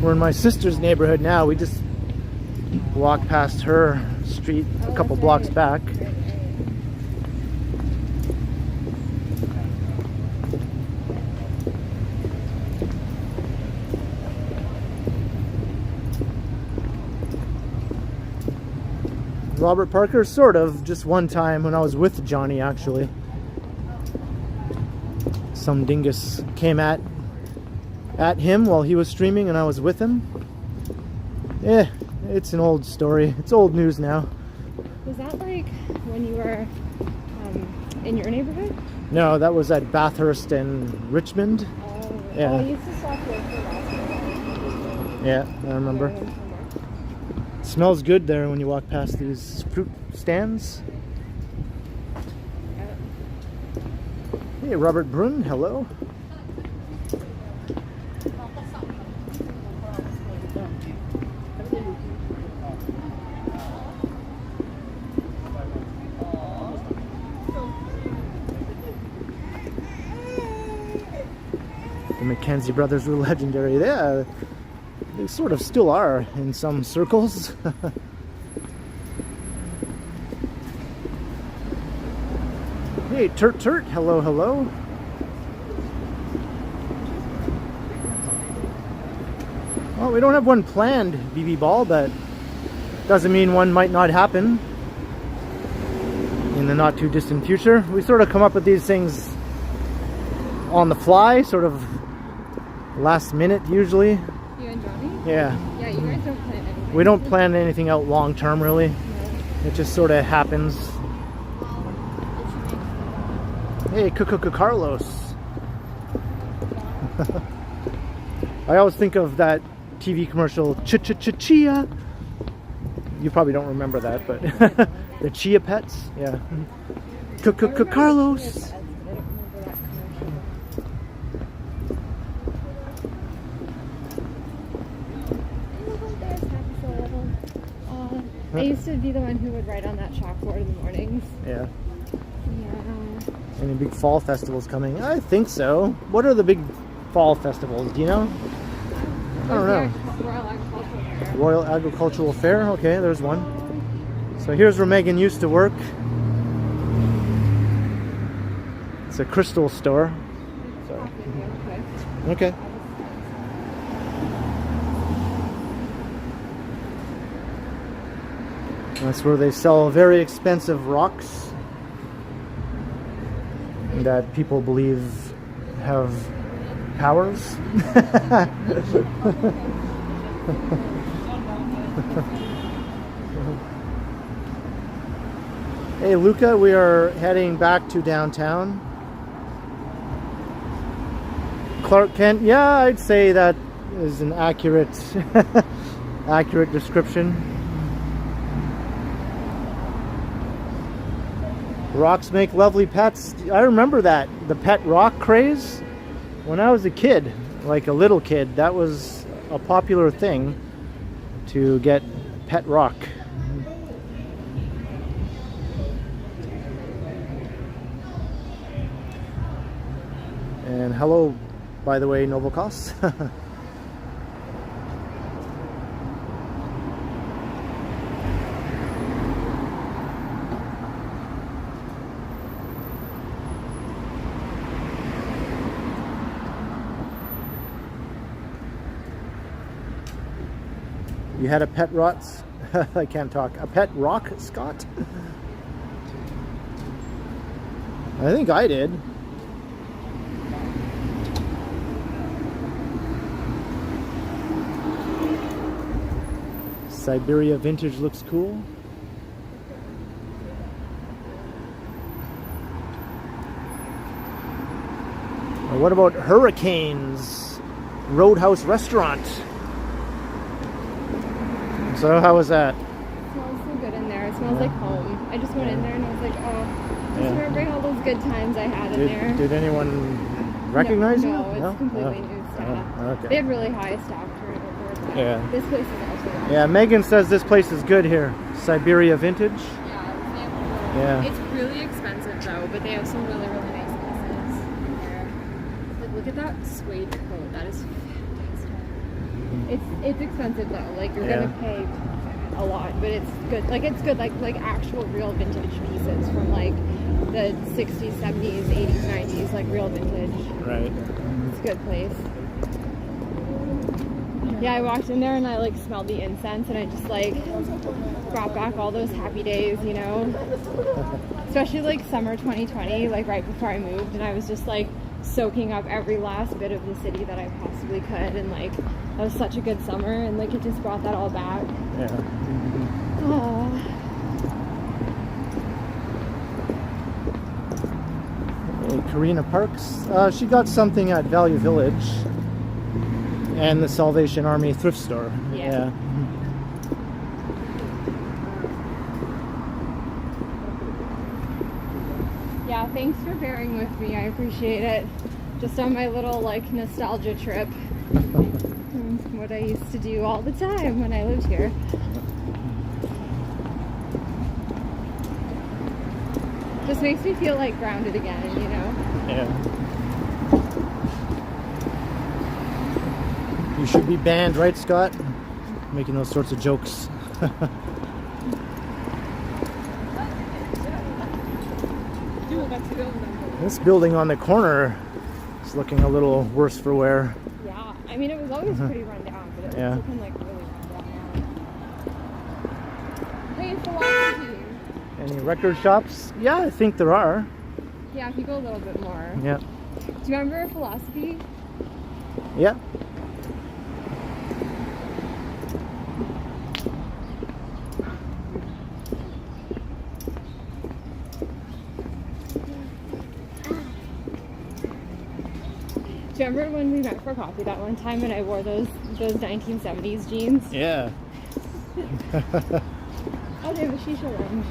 We're in my sister's neighborhood now. We just walked past her street a couple blocks back. Robert Parker, sort of, just one time when I was with Johnny, actually. Some dingus came at him while he was streaming and I was with him. Yeah, it's an old story. It's old news now. Was that like when you were in your neighborhood? No, that was at Bathurst and Richmond. Oh, yeah. Oh, I used to stop there for last. Yeah, I remember. It smells good there when you walk past these fruit stands. Hey, Robert Brun, hello. The Mackenzie brothers were legendary. Yeah, they sort of still are in some circles. Hey, Turt, hello, hello. Well, we don't have one planned, BB Ball, but doesn't mean one might not happen in the not too distant future. We sort of come up with these things on the fly, sort of last minute usually. You and Johnny? Yeah. Yeah, you guys don't plan anything. We don't plan anything out long term really. No. It just sort of happens. Hey, Carlos. I always think of that TV commercial, Chia. You probably don't remember that, but the Chia Pets, yeah. Carlos. I used to be the one who would write on that chalkboard in the mornings. Yeah. Yeah. Any big fall festivals coming? I think so. What are the big fall festivals? Do you know? I don't know. Royal Agricultural Fair. Okay, there's one. So here's where Meghan used to work. It's a crystal store. So. Okay. That's where they sell very expensive rocks that people believe have powers. Hey Luca, we are heading back to downtown. Clark Kent, yeah, I'd say that is an accurate accurate description. Rocks make lovely pets. I remember that, the pet rock craze. When I was a kid, like a little kid, that was a popular thing to get pet rock. And hello, by the way, Novokos. You had a pet rots? I can't talk. A pet rock, Scott? I think I did. Siberia vintage looks cool. What about Hurricanes Roadhouse Restaurant? So how was that? It smells so good in there. It smells like home. I just went in there and I was like, oh, just remembering all those good times I had in there. Did anyone recognize you? No, it's completely new staff. Okay. They had really high staff turnover. But Yeah. this place is also Yeah, Megan says this place is good here. Siberia Vintage. Yeah, Yeah. it's really expensive though, but they have some really, really nice pieces here. Like, look at that suede coat. That is fantastic. It's expensive though. Like you're gonna pay a lot, but it's good. Like it's good. Like actual real vintage pieces from like the 60s, 70s, 80s, 90s, like real vintage. Right. It's a good place. Yeah, I walked in there and I like smelled the incense and I just like brought back all those happy days, you know? Especially like summer 2020, like right before I moved, and I was just like soaking up every last bit of the city that I possibly could, and like that was such a good summer, and like it just brought that all back. Yeah. Hey, Karina Parks. She got something at Value Village and the Salvation Army thrift store. Yeah. Yeah, thanks for bearing with me. I appreciate it. Just on my little like nostalgia trip. What I used to do all the time when I lived here. Just makes me feel like grounded again, you know? Yeah. You should be banned, right, Scott? Making those sorts of jokes. This building on the corner is looking a little worse for wear. Yeah, I mean it was always pretty run down, but it's looking like really run down now. Hey, philosophy. Any record shops? Yeah, I think there are. Yeah, if you go a little bit more. Yeah. Do you remember philosophy? Yeah. Do you remember when we met for coffee that one time and I wore those 1970s jeans? Yeah. Oh, they have a shisha lounge.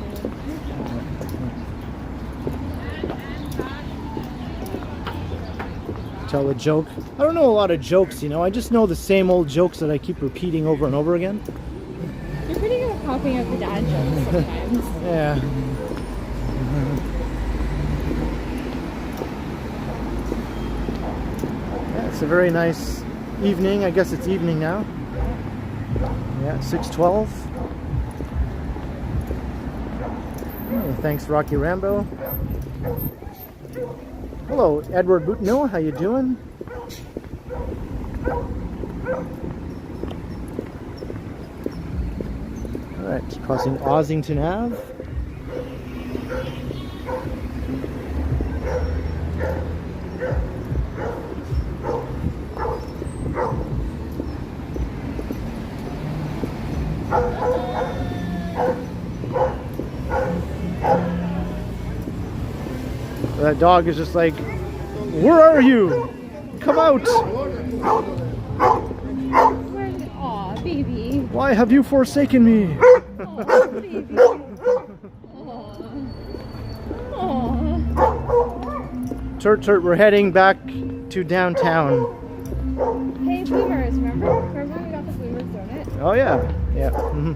Tell a joke. I don't know a lot of jokes, you know. I just know the same old jokes that I keep repeating over and over again. You're pretty good at popping up the dad jokes sometimes. Yeah. Yeah, it's a very nice evening. I guess it's evening now. Yeah, 6:12. Hey, thanks, Rocky Rambo. Hello, Edward Boutneau. How you doing? Alright, crossing Ossington Ave. That dog is just like, where are you? Come out! Aw, baby. Why have you forsaken me? Aw, baby. Aw. Turt, we're heading back to downtown. Hey, Boomers, remember? Remember when we got the Boomers donut? Oh yeah, yeah. Mm-hmm.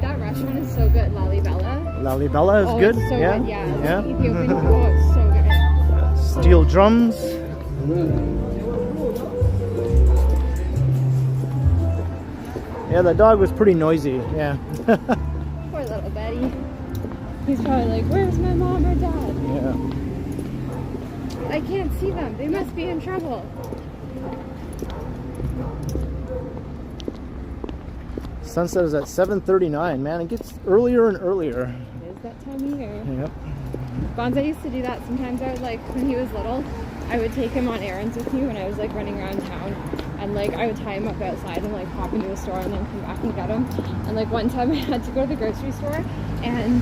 That restaurant is so good, Lalibela. Lalibela is good. It's so yeah. good, yeah. Yeah. Ethiopian food, oh, it's so good. Steel drums. Yeah, the dog was pretty noisy. Yeah. Poor little Betty. He's probably like, where's my mom or dad? Yeah. I can't see them. They must be in trouble. Sunset is at 7:39. Man, it gets earlier and earlier. It is that time of year. Yep. Bonza used to do that. Sometimes I would like, when he was little, I would take him on errands with me when I was like running around town. And like I would tie him up outside and like hop into a store and then come back and get him. And like one time I had to go to the grocery store and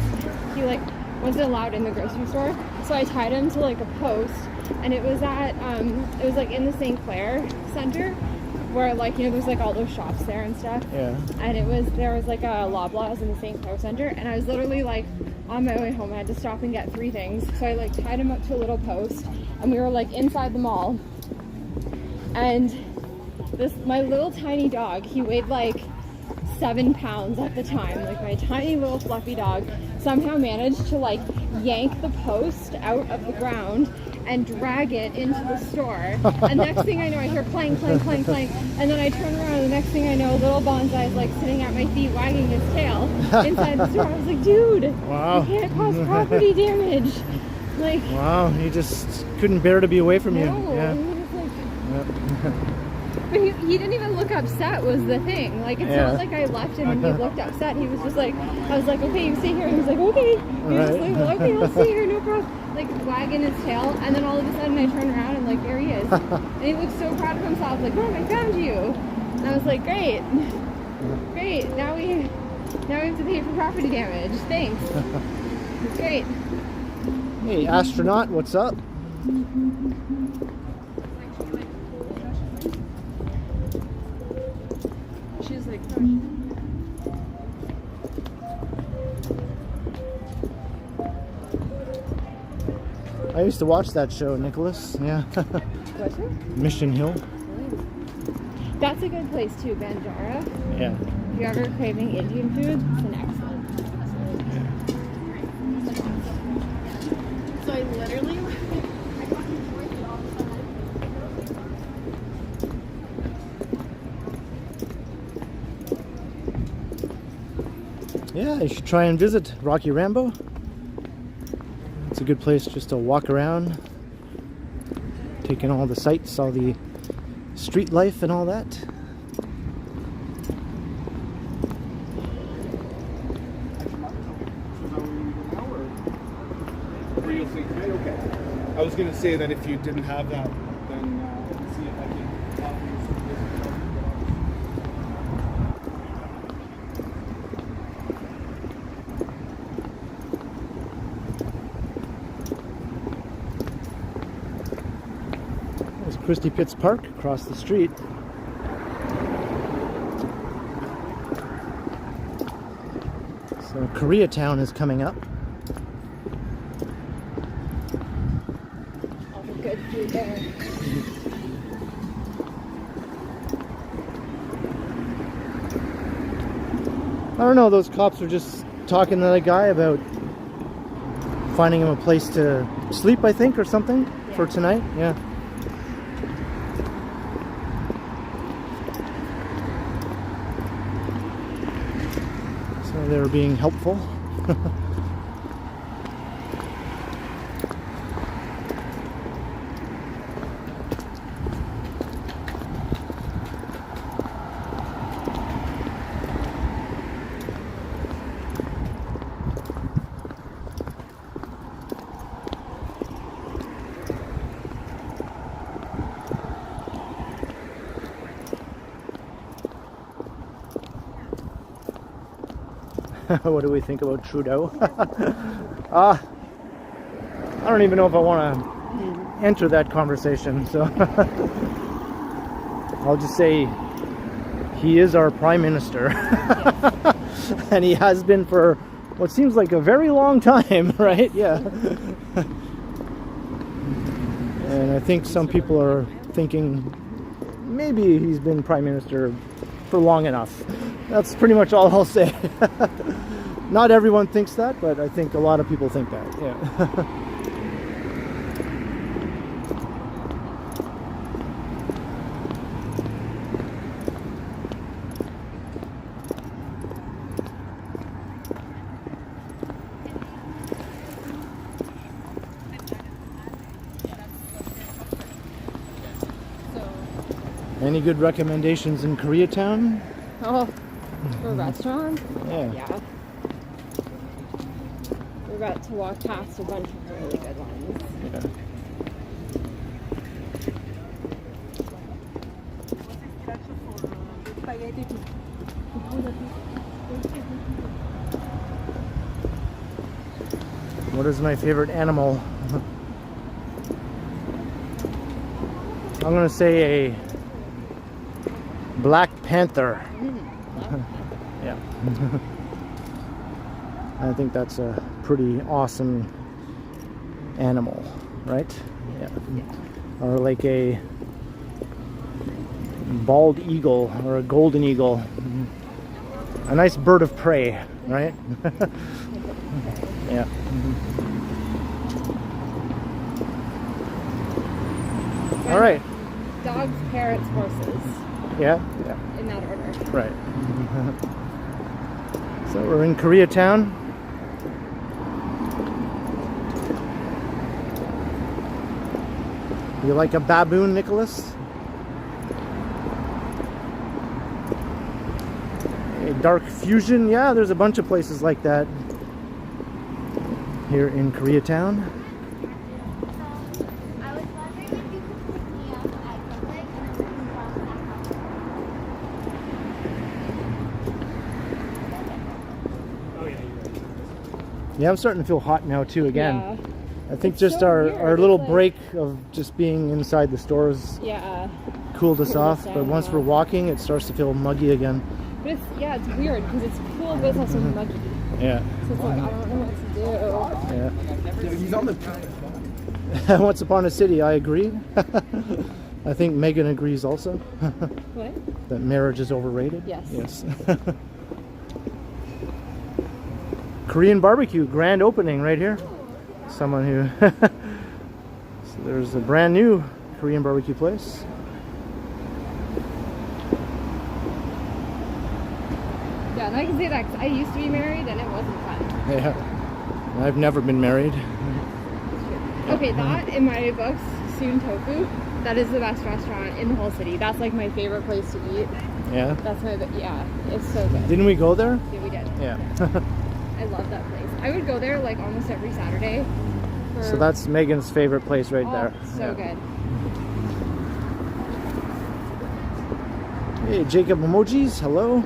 he like wasn't allowed in the grocery store. So I tied him to like a post and it was at, it was like in the St. Clair Center where like, you know, there's like all those shops there and stuff. Yeah. And there was like a Loblaws in the St. Clair Center and I was literally like on my way home. I had to stop and get 3 things. So I like tied him up to a little post and we were like inside the mall. And my little tiny dog, he weighed like 7 pounds at the time, like my tiny little fluffy dog, somehow managed to like yank the post out of the ground and drag it into the store. And next thing I know, I hear clang, clang, clang, clang. And then I turn around and the next thing I know, little Bonsai is like sitting at my feet wagging his tail inside the store. I was like, dude, wow. You can't cause property damage. Like, wow, he just couldn't bear to be away from you. No, Yeah. he was like, Yep. but he didn't even look upset was the thing. Like, it's not like I left him and he looked upset. He was just like, I was like, okay, you stay here. And he was like, okay. He was just like, well, okay, I'll stay here, no problem. Like, wagging his tail. And then all of a sudden I turn around and like, there he is. And he looked so proud of himself, like, Mom, I found you. And I was like, great. Great. Now we have to pay for property damage. Thanks. It's great. Hey, astronaut, what's up? She's like, I used to watch that show, Nicholas. Yeah. what's it? Mission Hill. That's a good place too, Banjara. Yeah. If you're ever craving Indian food, it's an excellent. So I literally Yeah, you should try and visit Rocky Rambo. It's a good place just to walk around, take in all the sights, all the street life and all that. Okay. I was going to say that if you didn't have that, then see if I can offer you some There's Christie Pitts Park across the street. So Koreatown is coming up. All the good food there. I don't know, those cops were just talking to that guy about finding him a place to sleep, I think, or something for tonight. Yeah. So they were being helpful. What do we think about Trudeau? I don't even know if I want to enter that conversation, so I'll just say he is our prime minister. And he has been for what seems like a very long time, right? Yeah. And I think some people are thinking maybe he's been prime minister for long enough. That's pretty much all I'll say. Not everyone thinks that, but I think a lot of people think that. Yeah. Any good recommendations in Koreatown? Oh, for a restaurant? Yeah. Yeah. We're about to walk past a bunch of really good ones. Yeah. What is my favorite animal? I'm gonna say a Black Panther. Yeah. I think that's a pretty awesome animal, right? Yeah. Or like a bald eagle or a golden eagle. A nice bird of prey, right? Yeah. All right. Dogs, parrots, horses. Yeah, yeah. In that order. Right. So we're in Koreatown. You like a baboon, Nicholas? A dark fusion? Yeah, there's a bunch of places like that here in Koreatown. Yeah, I'm starting to feel hot now too again. Yeah. I think It's just so our weird, little like- break of just being inside the stores Yeah. cooled us Cooled off, us but down, once yeah. we're walking it starts to feel muggy again. But it's weird because it's cool but it's also muggy. Yeah. So it's like I don't know what to do. Yeah. He's on the. Once Upon a City, I agree. I think Meghan agrees also. What? That marriage is overrated. Yes. Yes. Korean barbecue, grand opening right here. Someone who... So there's a brand new Korean barbecue place. Yeah, and I can say that 'cause I used to be married and it wasn't fun. Yeah. I've never been married. Okay, that in my books, Soon Tofu, that is the best restaurant in the whole city. That's like my favorite place to eat. Yeah. That's yeah, it's so good. Didn't we go there? Yeah, we did. Yeah. I love that place. I would go there like almost every Saturday. So that's Megan's favorite place right there. So Yeah. good. Hey, Jacob Emojis, hello.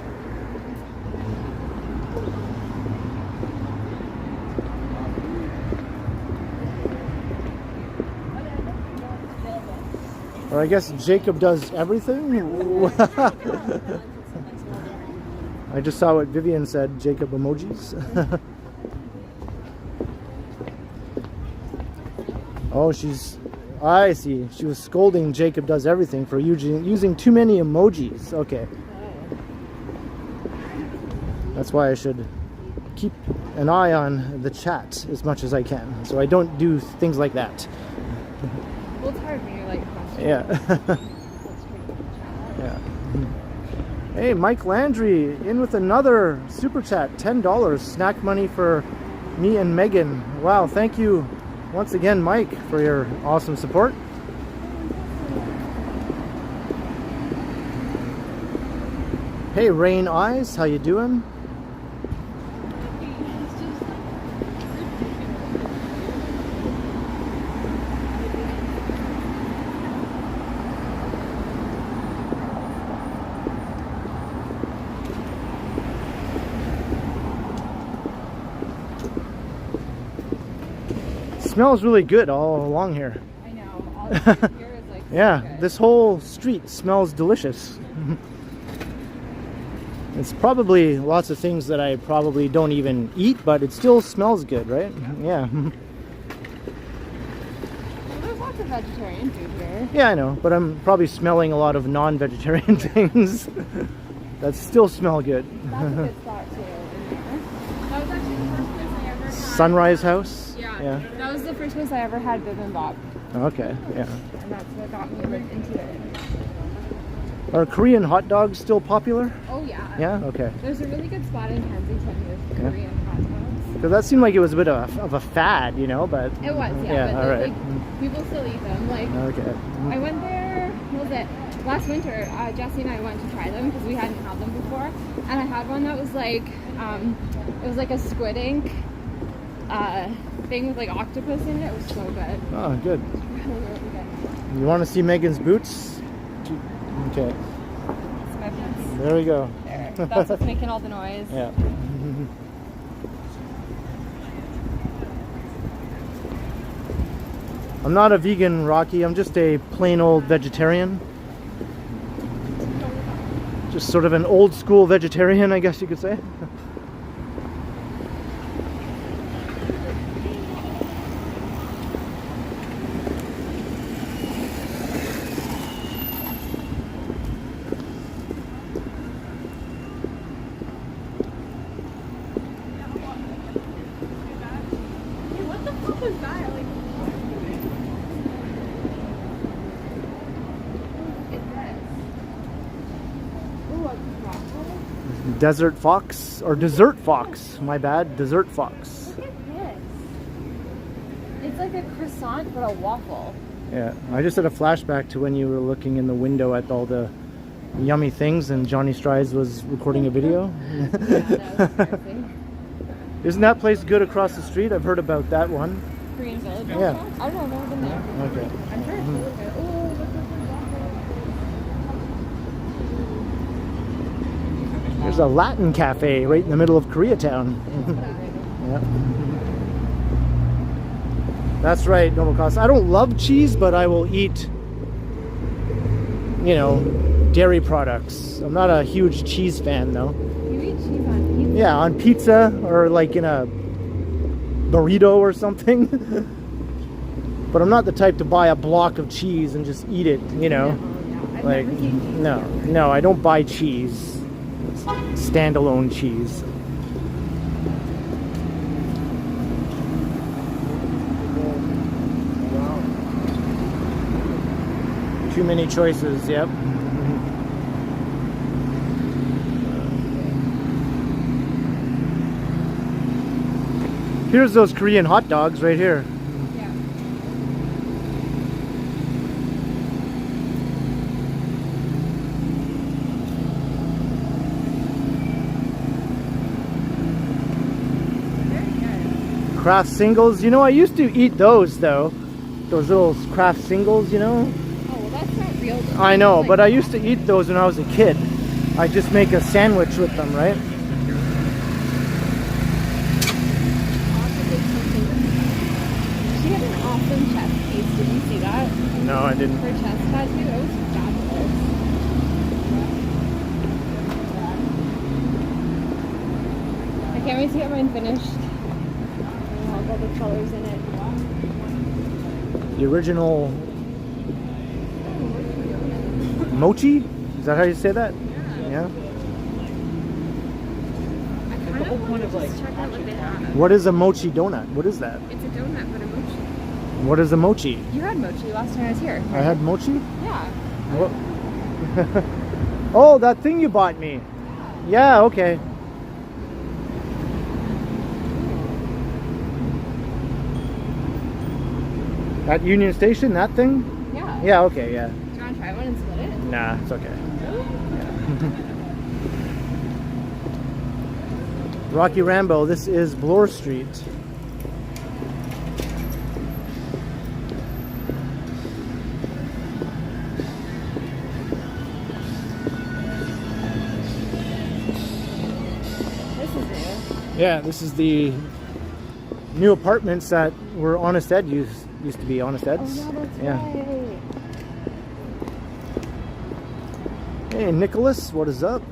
Or I guess Jacob does everything? I just saw what Vivian said, Jacob Emojis. Oh, I see. She was scolding Jacob does everything for using too many emojis. Okay. That's why I should keep an eye on the chat as much as I can, so I don't do things like that. Well, it's hard when you're like Yeah. Yeah. Hey, Mike Landry in with another super chat, $10 snack money for me and Megan. Wow, thank you once again, Mike, for your awesome support. Hey, Rain Eyes, how you doing? smells really good all along here. I know. All the food here is like so Yeah, good. this whole street smells delicious. It's probably lots of things that I probably don't even eat, but it still smells good, right? Yeah. Well, there's lots of vegetarian food here. Yeah, I know, but I'm probably smelling a lot of non-vegetarian things that still smell good. That's a good spot too. In there. That was actually the first place I ever had. Sunrise House? Yeah. That was the first place I ever had bibimbap, Okay, yeah. and that's what got me into it. Are Korean hot dogs still popular? Oh yeah. Yeah, okay. There's a really good spot in Kensington with Korean hot dogs. Because that seemed like it was a bit of a fad, you know, but... It was, yeah. Yeah, but all right. like, people still eat them. Like, Okay. I went there, what was it? Last winter, Jesse and I went to try them because we hadn't had them before. And I had one that was like, it was like a squid ink thing with like octopus in it. It was so good. Oh, good. Really, really good. You want to see Megan's boots? Okay, It's my boots. there we go. There. That's what's making all the noise. Yeah. I'm not a vegan, Rocky. I'm just a plain old vegetarian. Just sort of an old school vegetarian, I guess you could say. What the fuck is that? Like, Desert fox or dessert fox. My bad, dessert fox. look at this. It's like a croissant but a waffle. Yeah, I just had a flashback to when you were looking in the window at all the yummy things and Johnny Strides was recording a video. Yeah, that was embarrassing. Isn't that place good across the street? I've heard about that one. Korean Village. Yeah. I don't know, I've never been there. Okay. I'm sure it's really good. Oh, look at the waffle. There's a Latin cafe right in the middle of Koreatown. Yeah. That's right, Novacos. I don't love cheese, but I will eat, you know, dairy products. I'm not a huge cheese fan, though. You eat cheese on pizza? Yeah, on pizza or like in a burrito or something. But I'm not the type to buy a block of cheese and just eat it, you know. No. I've Like, never seen cheese no, before. no, I don't buy cheese. It's standalone cheese. Too many choices, yep. Here's those Korean hot dogs right here. Yeah. Very good. Kraft singles. You know, I used to eat those though. Those little Kraft singles, you know. Oh, well, that's not real. Though. I know, It's but I like- used to eat those when I was a kid. I just make a sandwich with them, right? She had an awesome chest piece. Did you see that? No, I didn't. Her chest tattoo. It was fabulous. I can't wait to get mine finished. I have all the colors in it. The original mochi? Is that how you say that? Yeah. I kind of want to just check out what they have. What is a mochi donut? What is that? It's a donut, but a mochi. What is a mochi? You had mochi last time I was here. I had mochi? Yeah. What? Oh, that thing you bought me. Yeah, okay. At Union Station, that thing? Yeah. Yeah, okay, yeah. Do you want to try one and split it? Nah, it's okay. Rocky Rambo, this is Bloor Street. This is new. Yeah, this is the new apartments that were Honest Ed used to be Honest Ed's. Oh, yeah, that's Yeah. right. Hey, Nicholas, what is up?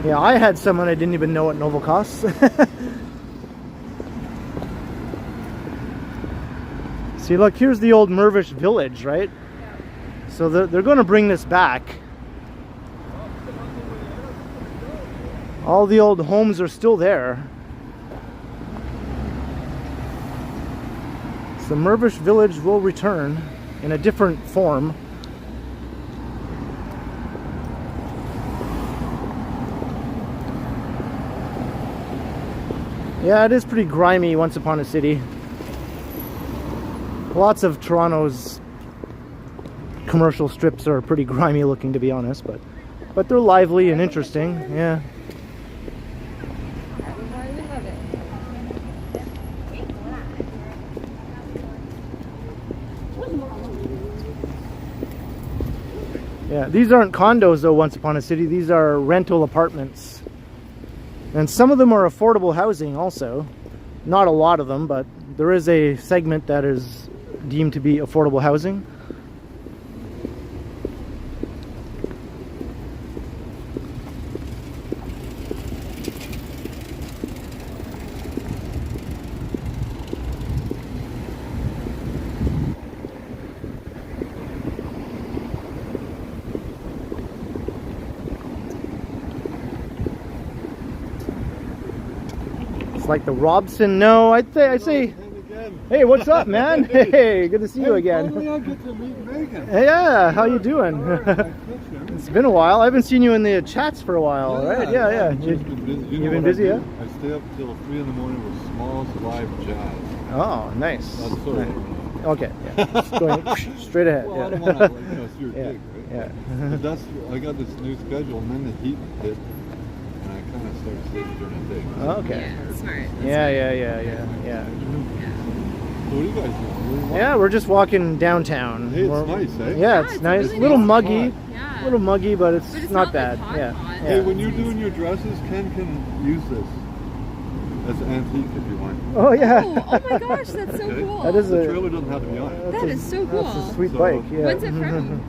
Yeah, I had someone I didn't even know what Novel costs. See, look, here's the old Mervish village, right? Yeah. So they're going to bring this back. All the old homes are still there. So Mervish village will return in a different form. Yeah, it is pretty grimy once upon a city. Lots of Toronto's commercial strips are pretty grimy looking, to be honest, but they're lively and interesting. Yeah. Why we love it. Yeah, these aren't condos though, once upon a city. These are rental apartments. And some of them are affordable housing also. Not a lot of them, but there is a segment that is deemed to be affordable housing. Like the Robson, no, I say, hey, what's up, man? Hey, good to see you again. Finally I get to meet Meghan. Yeah, how you doing? It's been a while. I haven't seen you in the chats for a while, right? Yeah. You've been busy. You've been busy, yeah? I stay up till 3 in the morning with Smalls live jazz. Oh, nice. That's sort of, okay, yeah. Just going straight ahead. well, Yeah. I don't want to, it's your Yeah, gig, right? yeah. But that's, I got this new schedule, and then the heat hit, and I kind of started sleeping during the day. Okay. Yeah, smart. Yeah. So what do you guys do? Yeah, we're just walking downtown. Hey, it's nice, eh? Yeah, it's it's nice. really A little nice. muggy. Yeah. A little muggy, but it's, But it's not not, like, bad. hot, Yeah. hot. Yeah. Hey, when you're doing your dresses, Ken can use this as an antique if you want. Oh yeah. Oh my gosh, that's so Okay. cool. That is The a trailer doesn't have to be on it. That is so cool. That's a sweet So- bike. Yeah. When's it from?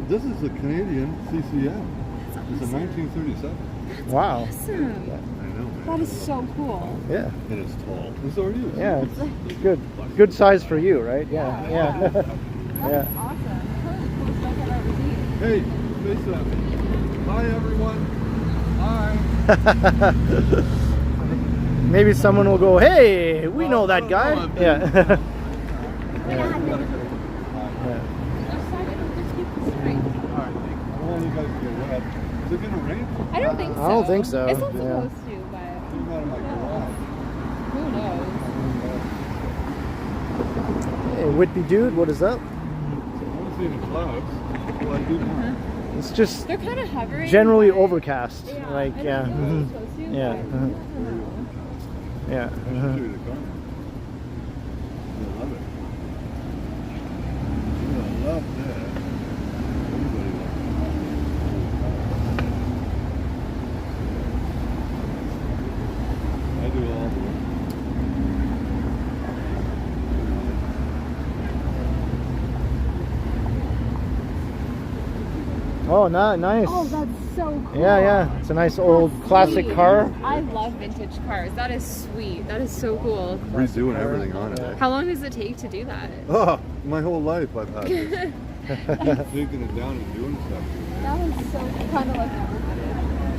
This is a Canadian CCM. It's a awesome. 1937. Wow. Awesome. I know, man. That is so cool. Yeah. And it's tall. It's already is. Yeah. It's good. Good size for you, right? Yeah. Yeah. That's Yeah. awesome. That's the coolest bike I've ever seen. Hey, face up. Hi, everyone. Hi. Maybe someone will go, "Hey, we know that guy." Oh, Yeah. Yeah. Yeah. I don't want you guys to get wet. Is it going to rain? I don't think so. I don't think so. It's not Yeah. supposed to, but I'm out of my garage. who knows? Hey, Whitby dude, what is up? I don't see any clouds. Well, I do now. It's just They're kind of hovering. generally but- overcast. Yeah, Like, I don't yeah. think Mhm. they're supposed to, Yeah, but uh-huh. you never know. Yeah. I should show you the car. I love it. I love that. Everybody loves it. I do all the work. Oh, nice. Oh, that's so cool. Yeah. It's a nice old classic Sweet. car. I love vintage cars. That is sweet. That is so cool. Redoing everything on it. How long does it take to do that? Oh, my whole life I've had this. Taking it down and doing stuff. That was so kind of like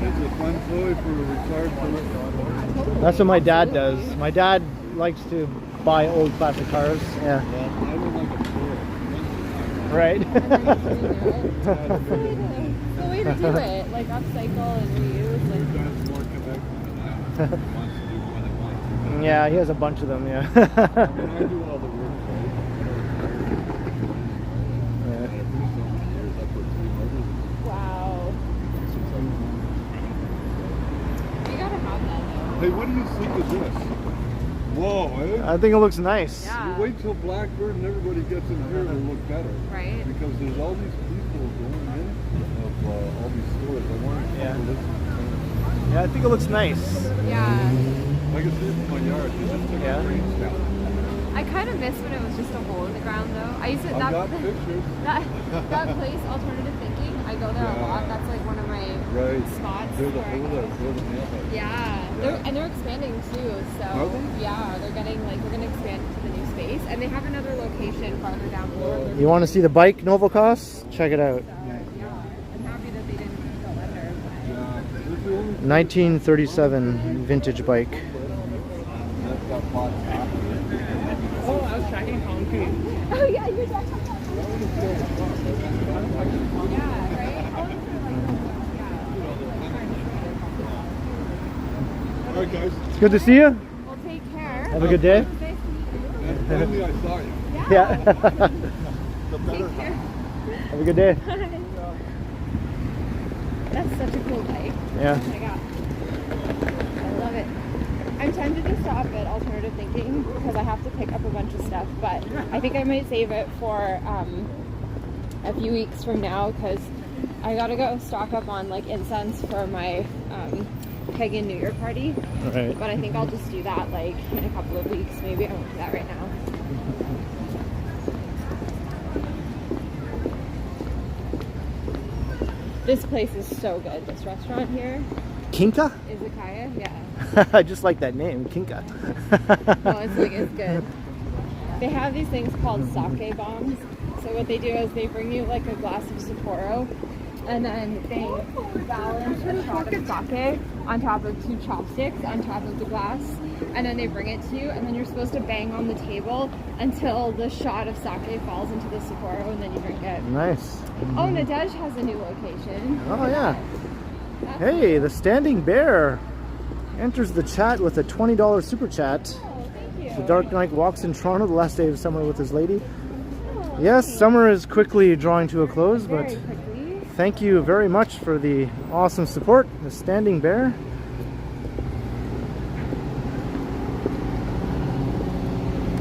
It's a fun toy for a retired person. That's what my dad does. My dad likes to buy old classic cars. Yeah. Well, I don't like a toy. Right. the way to do it. Like upcycle and reuse. Like, That's more Quebec than I wants to do when it wants to. Yeah, he has a bunch of them. Yeah. I mean, I do all the work. Yeah. And I've been so many years. I put 3 motors wow. You gotta have that though. Hey, what do you think of this? Whoa, eh? I think it looks nice. Yeah. You wait till Blackbird and everybody gets in here, it'll look better. Right? Because there's all these people going in of all these stores. I want to Yeah. listen. Yeah, I think it looks nice. Yeah. Like I said, in my yard, it's just like Yeah. a green stuff. I kind of miss when it was just a hole in the ground though. I used to, I've got pictures. that place, Alternative Thinking, I go there a lot. That's like one of my Right. spots. They're the where I whole go. they're the nail head. Yeah, and they're expanding too. So Are they? yeah, they're gonna expand to the new space, and they have another location farther down below. You want to see the bike Novocos? Check it out. So, yeah, I'm happy that they didn't go under. Yeah. This is the only 1937 vintage bike. that's got pot top. Oh, I was tracking concrete. Oh yeah, you're talking about yeah, right? All right, guys. It's good to see you. Well, take care. Have a good day. Nice to meet you. And finally, I saw you. Yeah. The better Take care. Have a good day. That's such a cool bike. Yeah. Oh my god. I love it. I'm tempted to stop at Alternative Thinking because I have to pick up a bunch of stuff, but I think I might save it for a few weeks from now because I gotta go stock up on like incense for my pagan New Year party. Right. But I think I'll just do that like in a couple of weeks. Maybe I won't do that right now. This place is so good. This restaurant here, Kinka? Izakaya, yeah. I just like that name, Kinka. No, it's good. They have these things called sake bombs. So what they do is they bring you like a glass of Sapporo, and then they balance a shot of sake on top of 2 chopsticks on top of the glass, and then they bring it to you, and then you're supposed to bang on the table until the shot of sake falls into the Sapporo, and then you drink it. Nice. Oh, Nadej has a new location. Oh, yeah. That's Hey, the Standing Bear enters the chat with a $20 super chat. cool. Thank you. The Dark Knight walks in Toronto the last day of summer with his lady. Yes, summer is quickly drawing to a close, but Very quickly. thank you very much for the awesome support. The Standing Bear.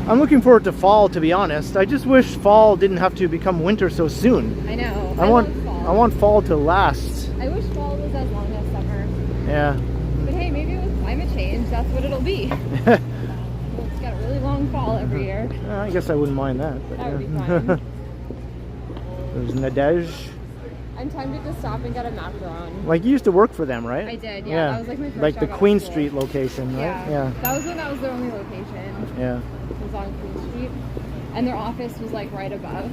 I'm looking forward to fall, to be honest. I just wish fall didn't have to become winter so soon. I know. I want love fall. fall to last. I wish fall was as long as summer. Yeah. But hey, maybe with climate change, that's what it'll be. Well, it's got a really long fall every year. I guess I wouldn't mind that. But That would be yeah. fine. There's Nadej. I'm tempted to stop and get a macaron. Like you used to work for them, right? I did, yeah. That was like my first Like the job out of Queen school. Street location, right? Yeah. That was when that was their only location. Yeah. It was on Queen Street. And their office was like right above.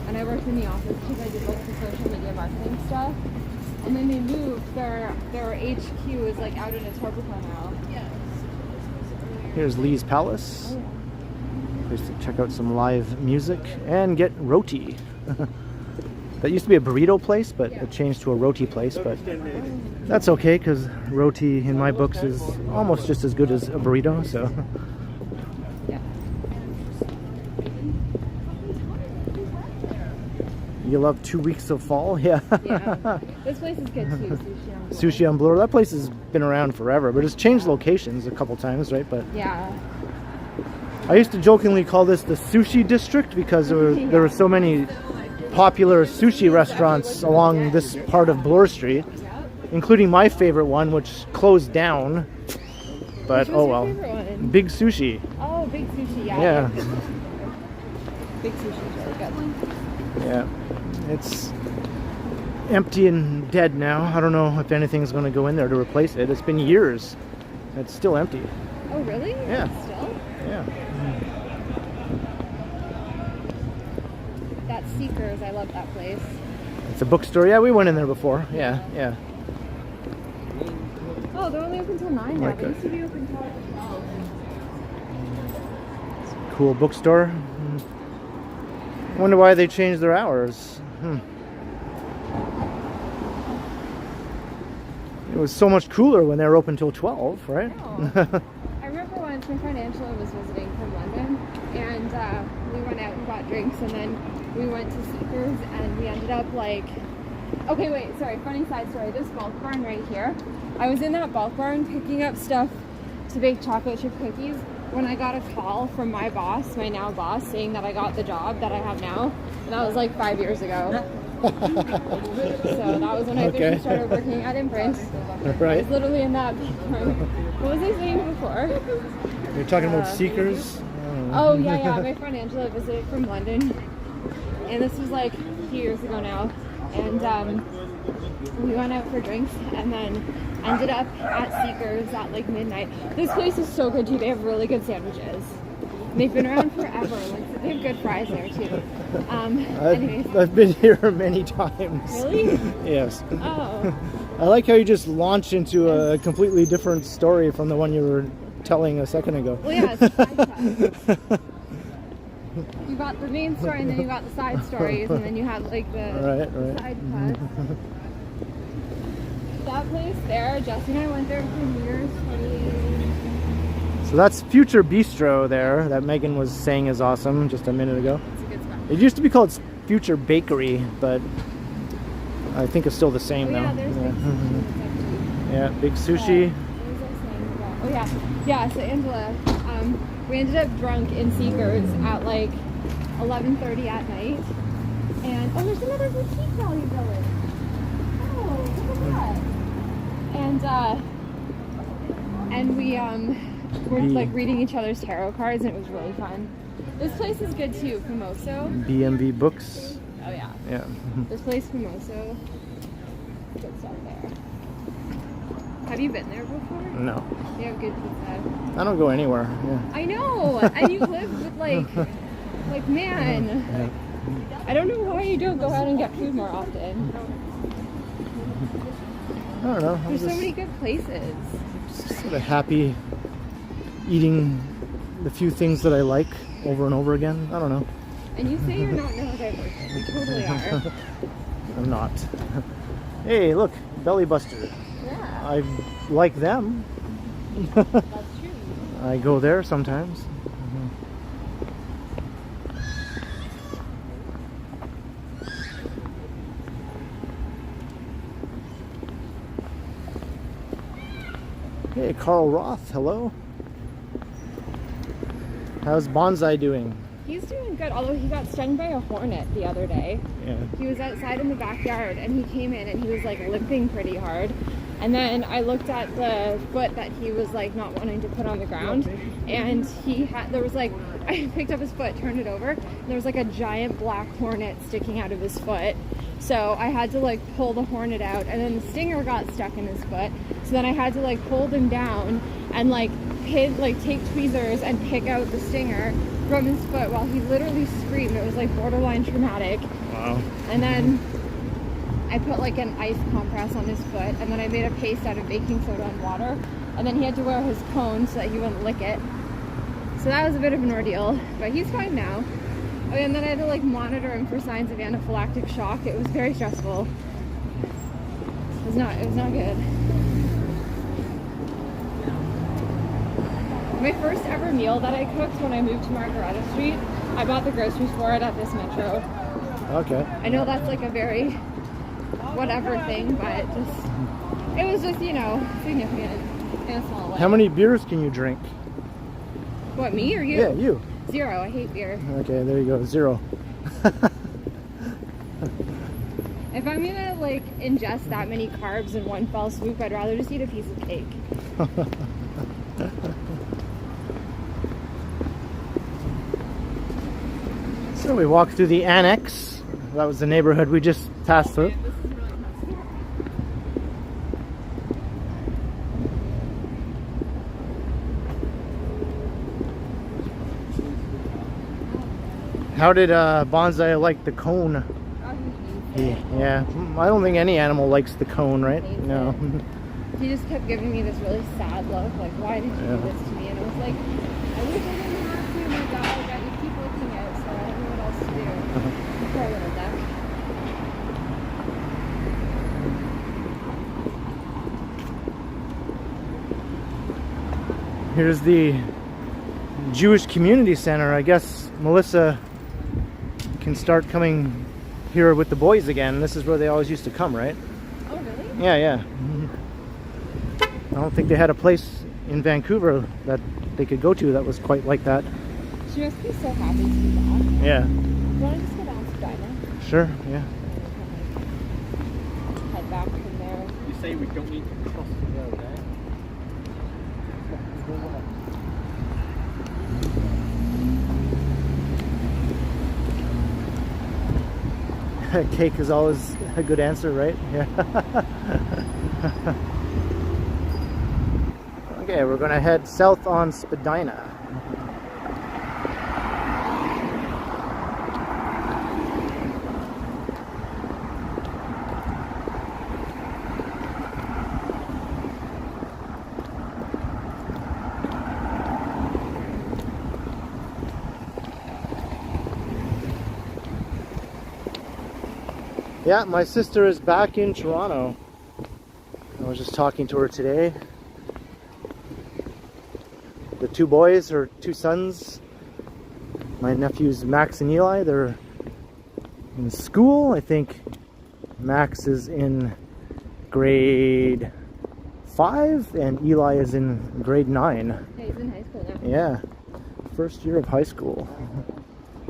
And I worked in the office because I did like the social media marketing stuff. And then they moved. Their HQ is like out in Etobicoke now. Here's Lee's Palace. Oh, Place to check out some live music and get roti. That used to be a burrito place, but it changed to a roti place. But that's okay because roti in my books is almost just as good as a burrito. So yeah. you love 2 weeks of fall, yeah. Yeah. This place is good too, Sushi on Bloor. Sushi on Bloor. That place has been around forever, but it's changed locations a couple times, right? But Yeah. I used to jokingly call this the sushi district because there were so many popular sushi restaurants along this part of Bloor Street, including my favorite one, which closed down. But Which was oh your well. favorite one? Big Sushi. Oh, Big Sushi, yeah. Yeah. Big Sushi is really good. Yeah. It's empty and dead now. I don't know if anything's going to go in there to replace it. It's been years. It's still empty. Oh, really? Yeah. Still? Yeah. That's Seekers. I love that place. It's a bookstore. Yeah, we went in there before. Yeah, yeah. Oh, they're only open till 9 now. Like They a- used to be open till 12. Cool bookstore. I wonder why they changed their hours. It was so much cooler when they were open till 12, right? Oh. I remember once my friend Angela was visiting from London, and we went out and got drinks, and then we went to Seekers, and we ended up like... Okay, wait, sorry, funny side story. This bulk barn right here, I was in that bulk barn picking up stuff to bake chocolate chip cookies, when I got a call from my boss, my now boss, saying that I got the job that I have now. And that was like 5 years ago. So that was when I officially started working at Imprint. I Right. was literally in that. What was I saying before? You're talking about Seekers? Oh yeah. My friend Angela visited from London, and this was like a few years ago now. And we went out for drinks, and then ended up at Seekers at like midnight. This place is so good too. They have really good sandwiches. And they've been around forever. Like, they have good fries there too. Anyways. I've been here many times. Really? Yes. Oh. I like how you just launched into a completely different story from the one you were telling a second ago. Well, yeah, it's a side cut. You got the main story, and then you got the side stories, and then you had like the Right. side cuts. That place there, Jesse and I went there for New Year's 20. So that's Future Bistro there that Megan was saying is awesome just a minute ago. It's a good spot. It used to be called Future Bakery, but I think it's still the same Oh, now. yeah, there's big sushi. Yeah, big sushi. What was I saying about? Oh yeah, yeah. So Angela, we ended up drunk in Seekers at like 11:30 at night, and oh, there's another boutique value village. Oh, look at that. And we were like reading each other's tarot cards, and it was really fun. This place is good too, Famoso. BMV Books. Oh yeah. Yeah. This place, Famoso. Good stuff there. Have you been there before? No. They have good pizza. I don't go anywhere. Yeah. I know, and you live with like man. Yeah. I don't know why you don't go out and get food more often. I don't know. I'm There's so just many good places. sort of happy eating the few things that I like over and over again. I don't know. And you say you're not neurodivergent. You totally are. I'm not. Hey, look, Belly Buster. Yeah, I like them. that's true. I go there sometimes. Hey, Carl Roth, hello. How's Bonsai doing? He's doing good, although he got stung by a hornet the other day. Yeah. He was outside in the backyard, and he came in and he was like limping pretty hard. And then I looked at the foot that he was like not wanting to put on the ground, and there was like, I picked up his foot, turned it over, and there was like a giant black hornet sticking out of his foot. So I had to like pull the hornet out, and then the stinger got stuck in his foot. So then I had to like hold him down and like take tweezers and pick out the stinger from his foot while he literally screamed. It was like borderline traumatic. Wow. And then I put like an ice compress on his foot, and then I made a paste out of baking soda and water, and then he had to wear his cone so that he wouldn't lick it. So that was a bit of an ordeal, but he's fine now. Oh, and then I had to like monitor him for signs of anaphylactic shock. It was very stressful. It was not good. My first ever meal that I cooked when I moved to Margaretta Street, I bought the groceries for it at this Metro. Okay. I know that's like a very whatever thing, but it was just, you know, significant in a small way. How many beers can you drink? What, me or you? Yeah, you. 0. I hate beer. Okay, there you go. 0. If I'm gonna like ingest that many carbs in one fell swoop, I'd rather just eat a piece of cake. So we walked through the annex. That was the neighborhood we just passed through. This is really messy. How did Bonsai like the cone? Yeah, I don't think any animal likes the cone, right? No. He just kept giving me this really sad look, like, why did you do this to me? And I was like, I wish I didn't have to, my dog, but you keep looking at it, so I don't know what else to do. Poor little duck. Here's the Jewish Community Center. I guess Melissa can start coming here with the boys again. This is where they always used to come, right? Oh, really? Yeah, yeah. I don't think they had a place in Vancouver that they could go to that was quite like that. She must be so happy to be back. Yeah. Do you want to just go down to Dinah? Sure. Yeah. Head back from there. You say we don't need to cross the road, eh? Cake is always a good answer, right? Yeah. Okay, we're gonna head south on Spadina. Yeah, my sister is back in Toronto. I was just talking to her today. The two boys, her two sons, my nephews Max and Eli, they're in school. I think Max is in grade 5 and Eli is in grade 9. Yeah, he's in high school now. Yeah, first year of high school.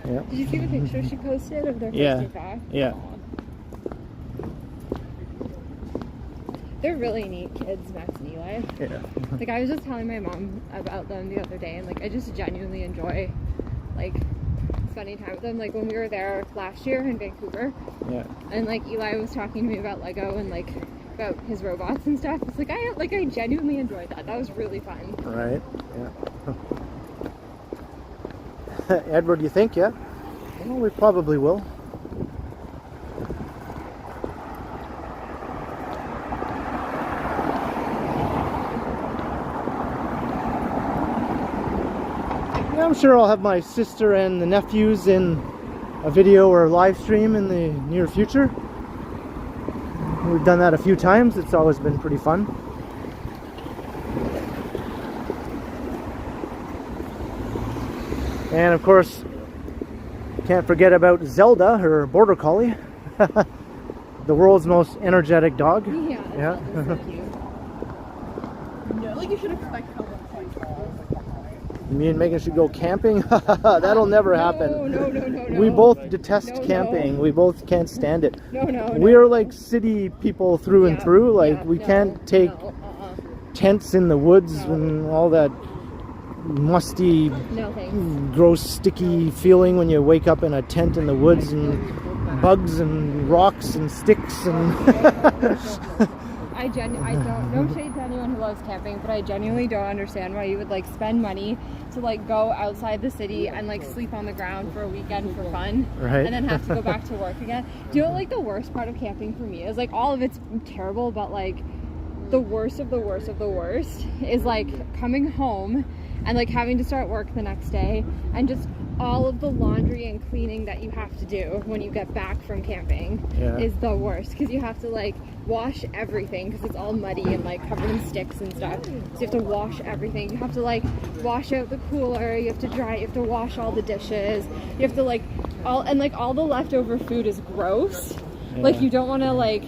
Yeah. Did you see the picture she posted of their first day back? Yeah. They're really neat kids, Max and Eli. Yeah. Like, I was just telling my mom about them the other day, and like, I just genuinely enjoy like spending time with them. Like when we were there last year in Vancouver, Yeah. and like Eli was talking to me about Lego and like about his robots and stuff. It's like I genuinely enjoyed that. That was really fun. Right. Yeah. Edward, you think? Yeah. Well, we probably will. Yeah, I'm sure I'll have my sister and the nephews in a video or a live stream in the near future. We've done that a few times. It's always been pretty fun. And of course, can't forget about Zelda, her border collie. The world's most energetic dog. Yeah. Yeah. So cute. No, like you should expect how much. Me and Megan should go camping. That'll never happen. No. We both detest No. camping. We both can't stand it. No. We are like city people through and through. Like we no, can't take no, tents in the woods and all that musty, No thanks. gross, sticky feeling when you wake up in a tent in the woods and bugs and rocks and sticks and I don't, no shade to anyone who loves camping, but I genuinely don't understand why you would like spend money to like go outside the city and like sleep on the ground for a weekend for fun, Right. and then have to go back to work again. Do you know what, like the worst part of camping for me is? Like all of it's terrible, but like the worst of the worst of the worst is like coming home and like having to start work the next day and just all of the laundry and cleaning that you have to do when you get back from camping is the worst, because you have to like wash everything because it's all muddy and like covered in sticks and stuff. So you have to wash everything. You have to like wash out the cooler, you have to dry, you have to wash all the dishes, you have to like all the leftover food is gross. Like you don't want to like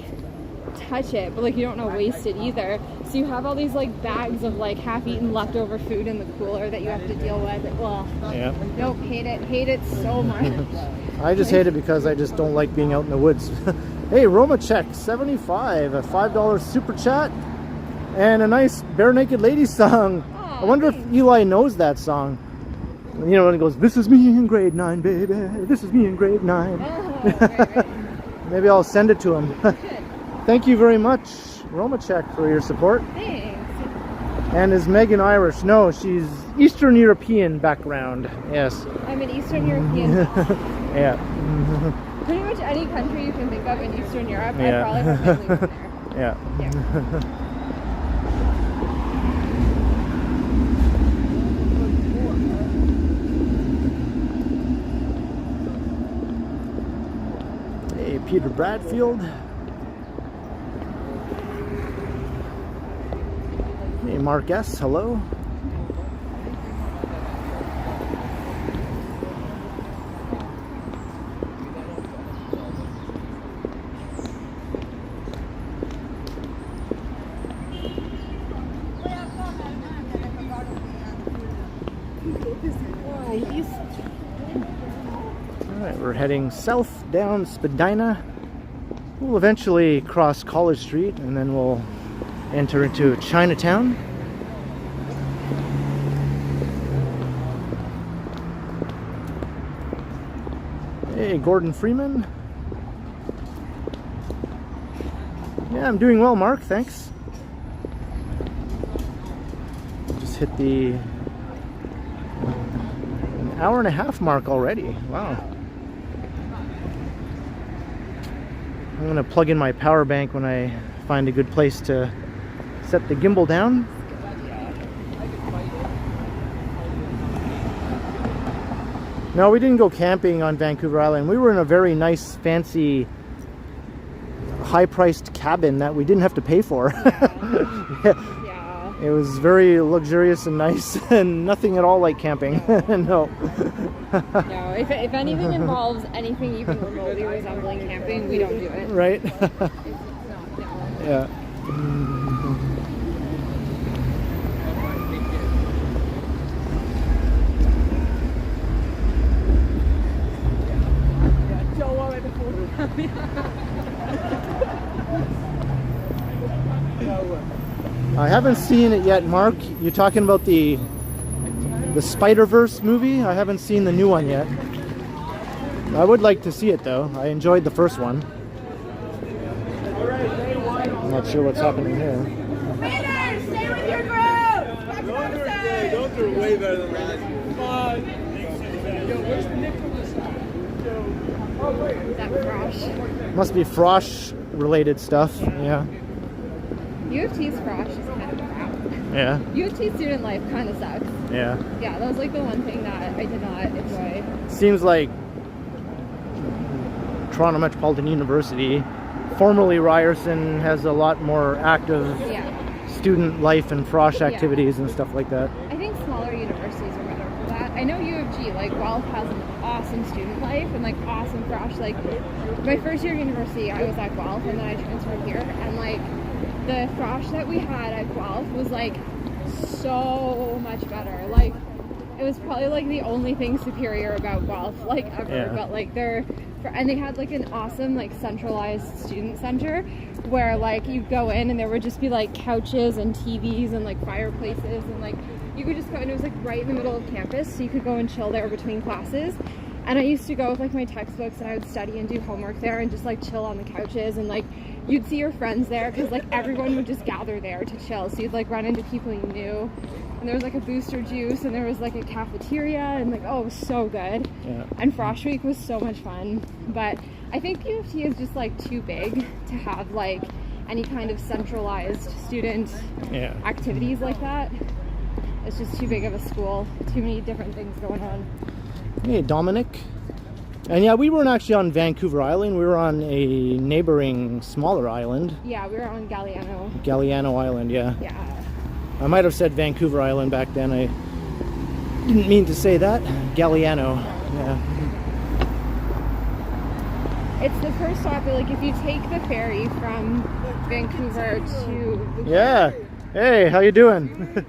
touch it, but like you don't want to waste it either. So you have all these like bags of like half-eaten leftover food in the cooler that you have to deal with. Well, yeah. nope, hate it so much. I just hate it because I just don't like being out in the woods. Hey, Roma check 75, a $5 super chat, and a nice Bare Naked Ladies song. Aw, I wonder if Eli knows that song. You know when it goes, "This is me in grade 9, baby. This is me in grade 9." Oh, right. Maybe I'll send it to him. Thank you very much, Roma check, for your support. Thanks. And is Meghan Irish? No, she's Eastern European background. Yes. I'm an Eastern European. Yeah. Pretty much any country you can think of in Eastern Europe, Yeah. I probably have family from there. Yeah. Yeah. Hey, Peter Bradfield. Hey, Mark S. Hello. We're heading south down Spadina. We'll eventually cross College Street and then we'll enter into Chinatown. Hey, Gordon Freeman. Yeah, I'm doing well, Mark, thanks. Just hit the hour and a half mark already. Wow. I'm gonna plug in my power bank when I find a good place to set the gimbal down. No, we didn't go camping on Vancouver Island. We were in a very nice, fancy, high-priced cabin that we didn't have to pay for. Yeah. It was very luxurious and nice, and nothing at all like camping. No. No, if anything involves anything even remotely resembling camping, we don't do it. Right? It's not, no. Yeah. I haven't seen it yet, Mark. You're talking about the Spider-Verse movie? I haven't seen the new one yet. I would like to see it though. I enjoyed the first one. I'm not sure what's happening here. Leaders, stay with your group! Those are way better than last year. Is that frosh? Must be frosh related stuff. Yeah. U of T's frosh is kind of crap. Yeah. U of T student life kind of sucks. Yeah. Yeah, that was like the one thing that I did not enjoy. Seems like Toronto Metropolitan University, formerly Ryerson, has a lot more active Yeah. student life and frosh activities and stuff like that. I think smaller universities are better for that. I know U of G, like Guelph has an awesome student life and like awesome frosh. Like my first year of university, I was at Guelph and then I transferred here, and like the frosh that we had at Guelph was like so much better. Like it was probably like the only thing superior about Guelph like ever. Yeah. But like and they had like an awesome like centralized student center where like you go in and there would just be like couches and TVs and like fireplaces, and like you could just go, and it was like right in the middle of campus, so you could go and chill there between classes. And I used to go with like my textbooks and I would study and do homework there and just like chill on the couches, and like you'd see your friends there because like everyone would just gather there to chill, so you'd like run into people you knew, and there was like a booster juice and there was like a cafeteria, and like oh, it was so good. Yeah. And Frosh Week was so much fun. But I think U of T is just like too big to have like any kind of centralized student activities like that. It's just too big of a school, too many different things going on. Hey, Dominic. And yeah, we weren't actually on Vancouver Island. We were on a neighboring smaller island. Yeah, we were on Galliano. Galliano Island, yeah. Yeah. I might have said Vancouver Island back then. I didn't mean to say that. Galliano, yeah. It's the first stop, like if you take the ferry from Vancouver to... Yeah. Hey, how you doing?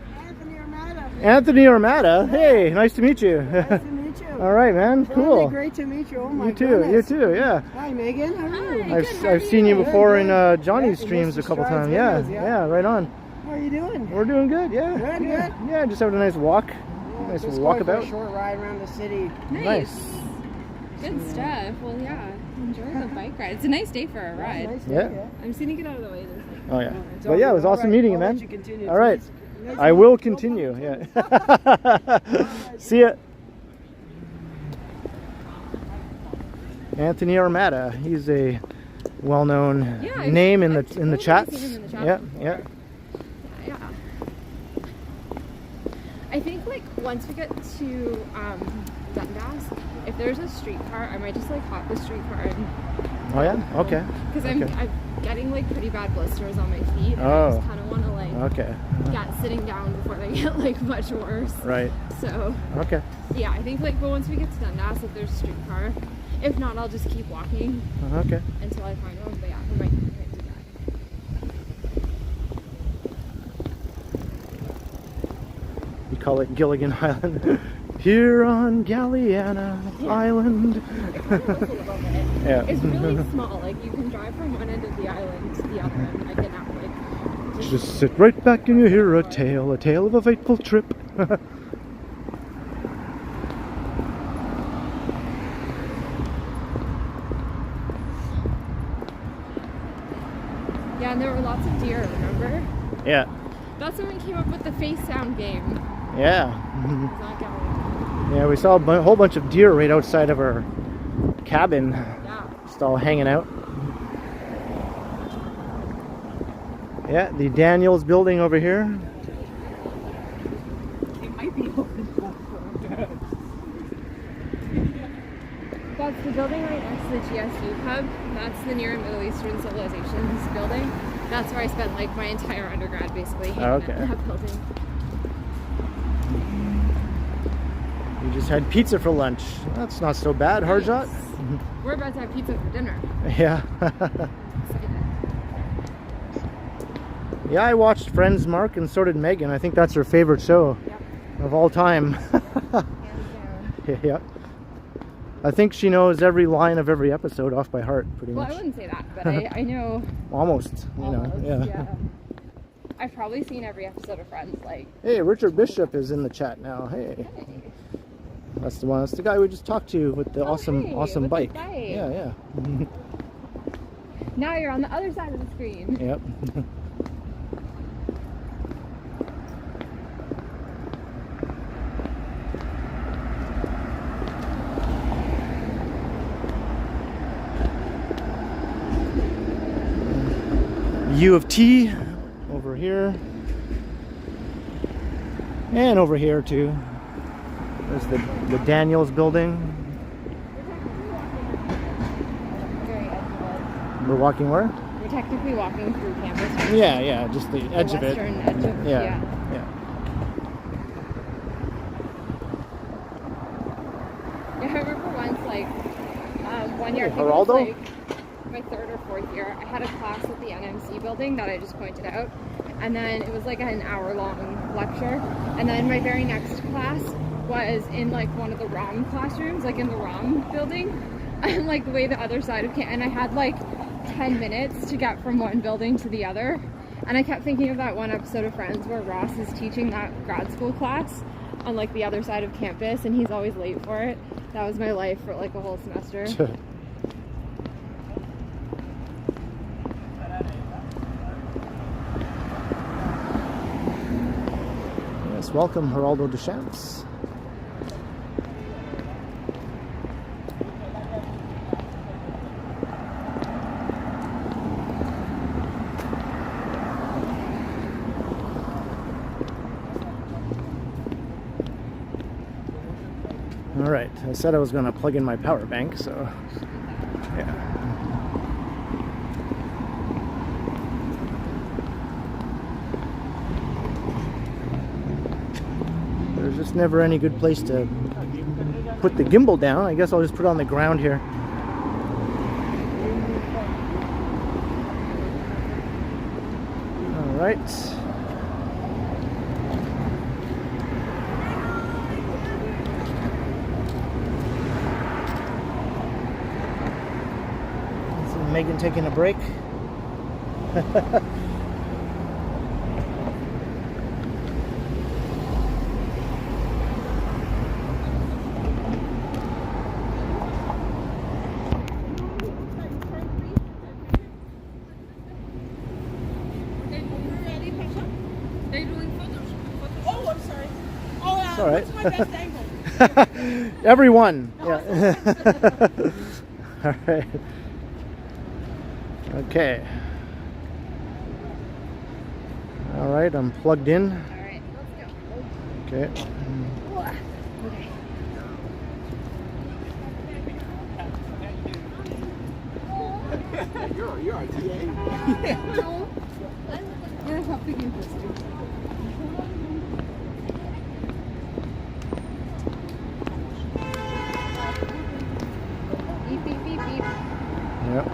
Anthony Armada. Hey, nice to meet you. Nice to meet you. All right, man. Cool. Really great to meet you. Oh my You too. goodness. You too. Yeah. Hi, Megan. How are you? I've seen you before in Johnny's Yeah, streams a Mr. couple Stride's times. Yeah. videos, yeah. Yeah. Right on. How are you doing? We're doing good. Yeah. Good, Yeah. good. Yeah. Just having a nice walk. Nice Just walk going for about. a short ride around the city. Nice. Good stuff. Well, yeah. Enjoy the bike ride. It's a nice day for a ride. Nice Yeah. day, I'm seeing to get out of the way. Oh yeah. It's But yeah, it all was good. awesome All right, meeting you, I'll man. let you continue. All right. Nice I will continue. Yeah. See ya. Anthony Armada. He's a well-known Yeah, name in I've the totally chats. seen him in the chat Yeah. before. Yeah. Yeah. I think like once we get to Dundas, if there's a streetcar, I might just like hop the streetcar and Oh yeah. Okay. because Okay. I'm getting like pretty bad blisters on my feet, and I Oh. just kind of want to like Okay. get sitting down before they get like much worse. Right. So Okay. yeah, I think like but once we get to Dundas, if there's a streetcar, if not, I'll just keep walking Okay. until I find one. But yeah, I might do that. You call it Gilligan Island. here on Galliana Island. Yeah. It's really small. Like you can drive from one end of the island to the other and like an hour. Like, Just sit right back and you hear a tale of a fateful trip. yeah, and there were lots of deer, remember? Yeah. That's when we came up with the face sound game. Yeah. It's not going. Yeah, we saw a whole bunch of deer right outside of our cabin. Yeah. Just all hanging out. Yeah, the Daniels building over here. It might be open. That's the building right next to the GSU pub. That's the Near Middle Eastern Civilizations building. That's where I spent like my entire undergrad basically hanging out in that building. We just had pizza for lunch. That's not so bad, Harjot. We're about to have pizza for dinner. Yeah. Yeah, I watched Friends, Mark, and so did Meghan. I think that's her favorite show of all time. Yeah. I think she knows every line of every episode off by heart, pretty much. Well, I wouldn't say that, but I know. Almost, you almost, know. Yeah. I've probably seen every episode of Friends. Like. Hey, Richard Bishop is in the chat now. Hey. That's the one. That's the guy we just talked to with the awesome with bike. the bike. Yeah. Now you're on the other side of the screen. Yep. U of T over here, and over here too. There's the Daniels building. Very edge of it. We're walking where? We're technically walking through campus. Right? Yeah, just the edge of it. Western edge of Yeah. Yeah, I remember once, like, one year, I think Geraldo? it was, like, my third or fourth year, I had a class at the NMC building that I just pointed out, and then it was, like, an hour-long lecture, and then my very next class was in, like, one of the ROM classrooms, like, in the ROM building, and, like, the way the other side of and I had, like, 10 minutes to get from one building to the other, and I kept thinking of that one episode of Friends where Ross is teaching that grad school class on, like, the other side of campus, and he's always late for it. That was my life for like a whole semester. Yes, welcome Geraldo Deschamps. Alright, I said I was going to plug in my power bank, so yeah. There's just never any good place to put the gimbal down. I guess I'll just put it on the ground here. Alright. Meghan taking a break. Oh, I'm sorry. Oh, It's all right. what's my best angle? Everyone. Yeah. All right. Okay. All right, I'm plugged in. All right, let's go. Okay. You're a TA. I'm gonna help you get this. Beep, beep, beep, beep. Yep.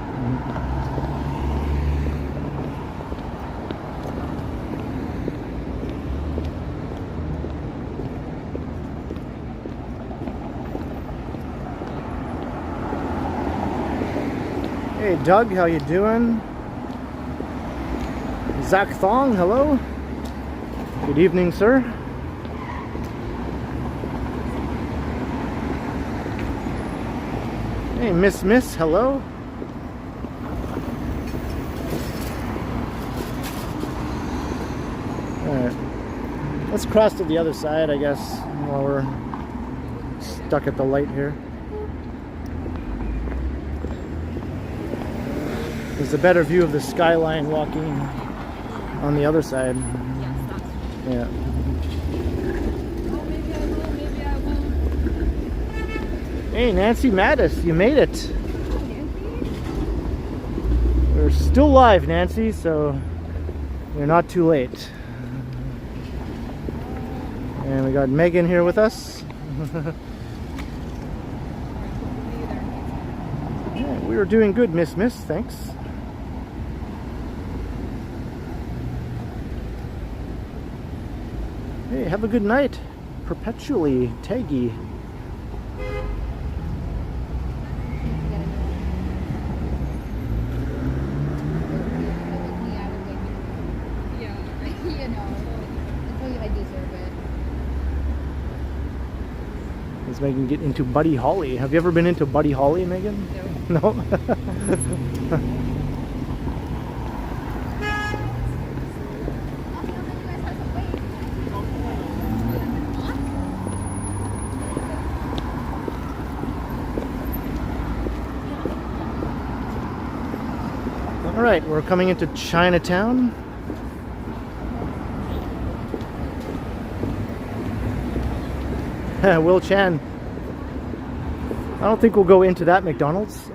Doug, how you doing? Zach Thong, hello. Good evening, sir. Hey, Miss, hello. Alright. Let's cross to the other side, I guess, while we're stuck at the light here. There's a better view of the skyline walking on the other side. Yeah. Hey, Nancy Mattis, you made it. We're still live, Nancy, so you're not too late. And we got Megan here with us. Yeah, we were doing good, Miss, thanks. Hey, have a good night. Perpetually Taggy. Is Megan get into Buddy Holly? Have you ever been into Buddy Holly, Megan? No. No? All right, we're coming into Chinatown. Will Chan. I don't think we'll go into that McDonald's.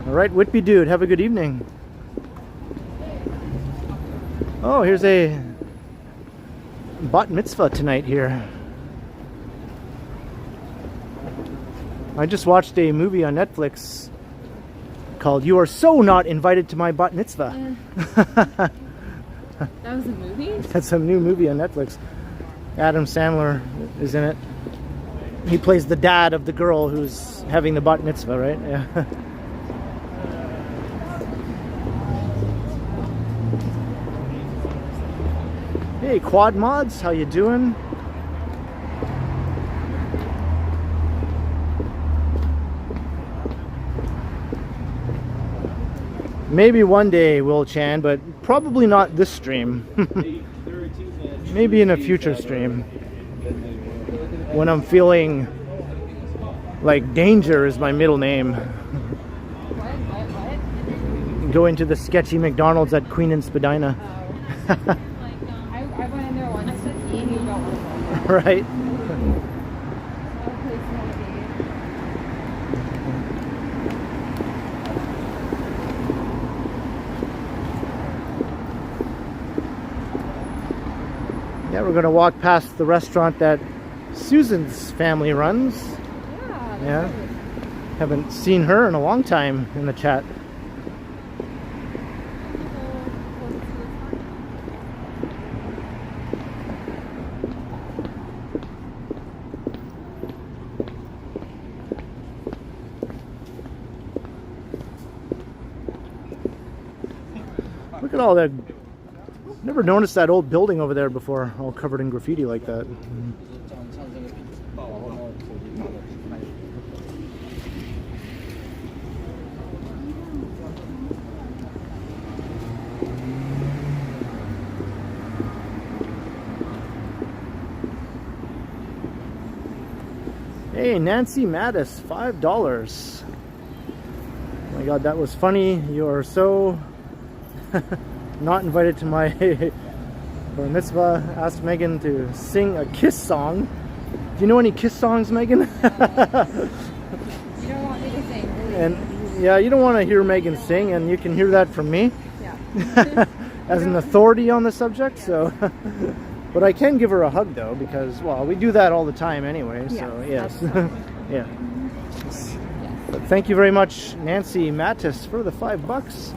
All right, Whitby dude, have a good evening. Oh, here's a bat mitzvah tonight here. I just watched a movie on Netflix called "You Are So Not Invited to My Bat Mitzvah." That was a movie? That's a new movie on Netflix. Adam Sandler is in it. He plays the dad of the girl who's having the bat mitzvah, right? Yeah. Hey, Quad Mods, how you doing? Maybe one day, Will Chan, but probably not this stream. Maybe in a future stream. When I'm feeling like danger is my middle name. Going to the sketchy McDonald's at Queen and Spadina. I went in there once to eat and you don't want to. Right? Yeah, we're going to walk past the restaurant that Susan's family runs. Yeah. Haven't seen her in a long time in the chat. Look at all that. Never noticed that old building over there before, all covered in graffiti like that. Hey, Nancy Mattis, $5. Oh my God, that was funny. You are so not invited to my bar mitzvah. Asked Megan to sing a Kiss song. Do you know any Kiss songs, Megan? You don't want me to sing. And yeah, you don't want to hear Megan sing, and you can hear that from me. Yeah. As an authority on the subject, so. But I can give her a hug though, because, well, we do that all the time anyway, so yes. Yeah. But thank you very much, Nancy Mattis, for the $5.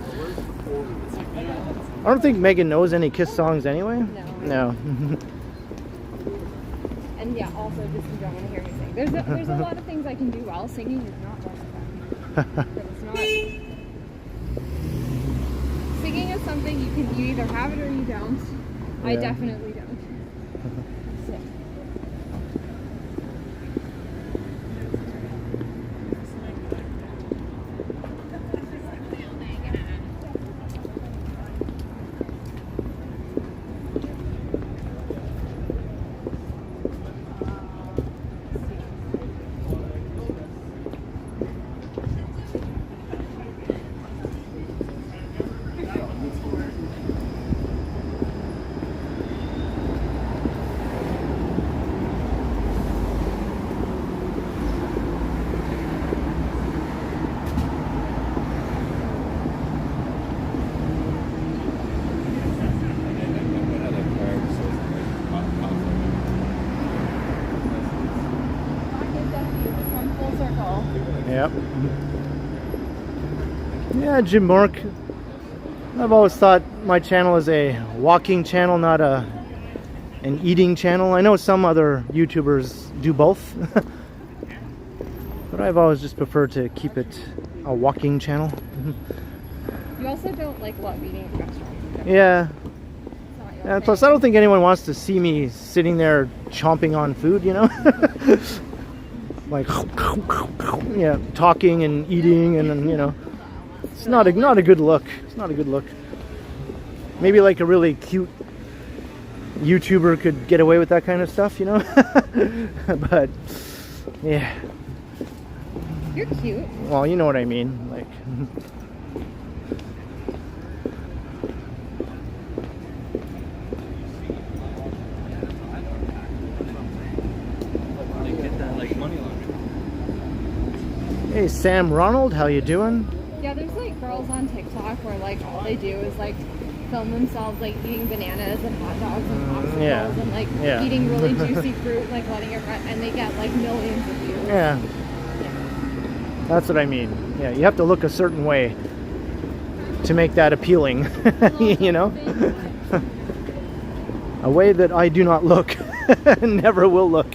I don't think Megan knows any Kiss songs anyway. No. No. And And yeah, also just you don't want to hear me sing. There's a lot of things I can do well. Singing is not one of them. But it's not. Singing is something you either have it or you don't. I Yeah. definitely don't. So. Come full circle. Yep. Yeah, Jim Mark. I've always thought my channel is a walking channel, not an eating channel. I know some other YouTubers do both. But I've always just preferred to keep it a walking channel. You also don't like love eating at restaurants. Yeah. It's not your And thing. plus, I don't think anyone wants to see me sitting there chomping on food, you know? Like, yeah, talking and eating, and then, you know, it's not a good look. It's not a good look. Maybe like a really cute YouTuber could get away with that kind of stuff, you know? But, yeah. You're cute. Well, you know what I mean. Like, Get that like money laundering. hey, Sam Ronald, how you doing? Yeah, there's like girls on TikTok where like all they do is like film themselves like eating bananas and hot dogs and popsicles yeah. and like Yeah. eating really juicy fruit, like letting it run, and they get like millions of views. Yeah. That's what I mean. Yeah, you have to look a certain way to make that appealing, you know? A way that I do not look, never will look.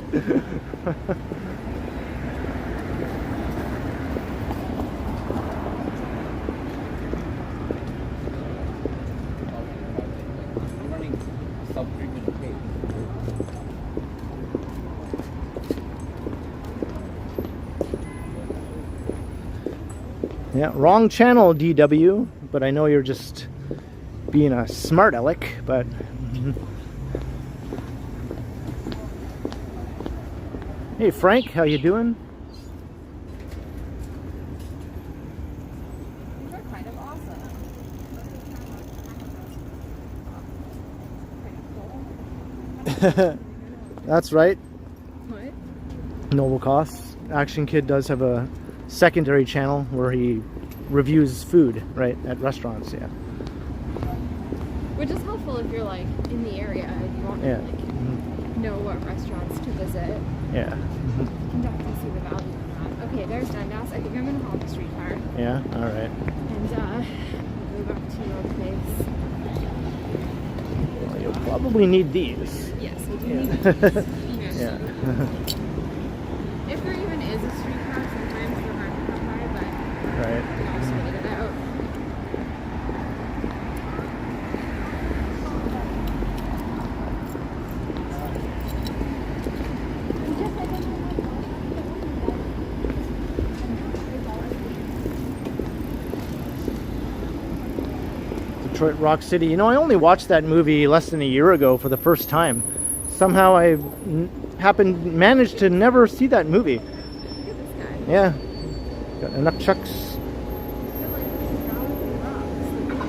I'm running sub 3 minute pace. Yeah, wrong channel, DW, but I know you're just being a smart aleck, but... Hey Frank, how you doing? These are kind of awesome. That's right. What? Noble costs. Action Kid does have a secondary channel where he reviews food, right, at restaurants, yeah. Which is helpful if you're like in the area and you want to Yeah. like know what restaurants to visit. Yeah. And definitely see the value in that. Okay, there's Dundas. I think I'm gonna hop a streetcar Yeah, alright. and we'll go back to your place. Well, you'll probably need these. Yes, I do Yeah. need these. Yeah. If there even is a streetcar, sometimes they're hard to come by, but Right. we can also get it out. Detroit Rock City. You know, I only watched that movie less than a year ago for the first time. Somehow I managed to never see that movie. Look at this guy. Yeah. Got enough chucks.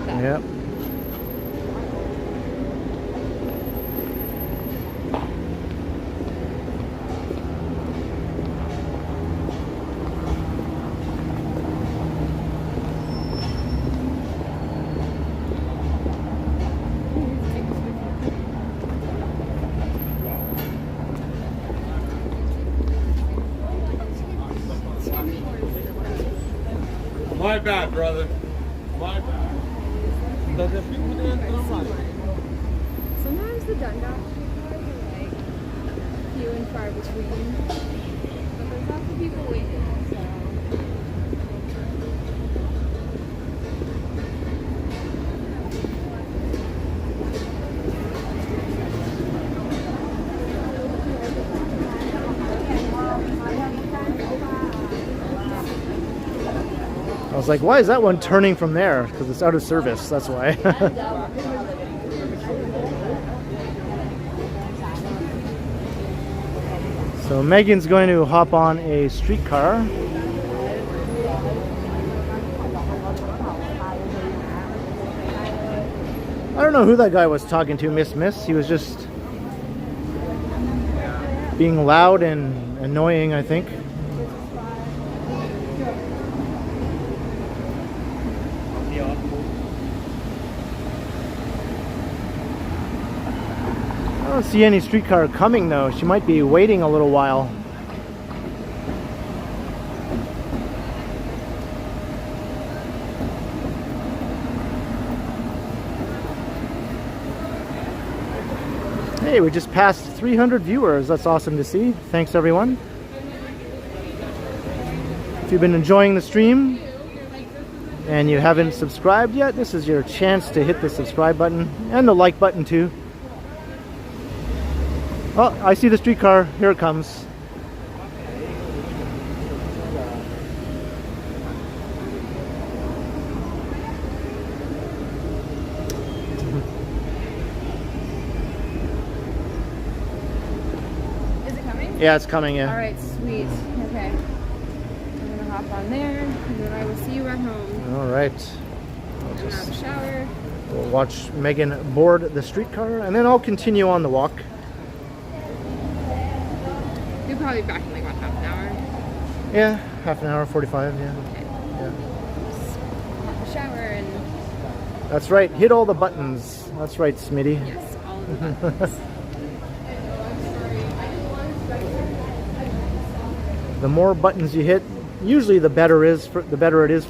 Yeah. My bad, brother. My bad. Sometimes the Dundas streetcars are like few and far between. But there's lots of people waiting, so. I was like, why is that one turning from there? Because it's out of service, that's why. So Megan's going to hop on a streetcar. I don't know who that guy was talking to, Miss. He was just being loud and annoying, I think. I don't see any streetcar coming though. She might be waiting a little while. Hey, we just passed 300 viewers. That's awesome to see. Thanks everyone. If you've been enjoying the stream and you haven't subscribed yet, this is your chance to hit the subscribe button and the like button too. Oh, I see the streetcar. Here it comes. Is it coming? Yeah, it's coming, yeah. Alright, sweet. Okay. I'm gonna hop on there, and then I will see you at home. Alright. I'm gonna have a shower. We'll watch Megan board the streetcar and then I'll continue on the walk. You'll probably be back in like about half an hour. Yeah, half an hour, 45, yeah. Okay. Yeah. Have a shower and That's right, hit all the buttons. That's right, Smitty. yes, all of the buttons. The more buttons you hit, usually the better it is for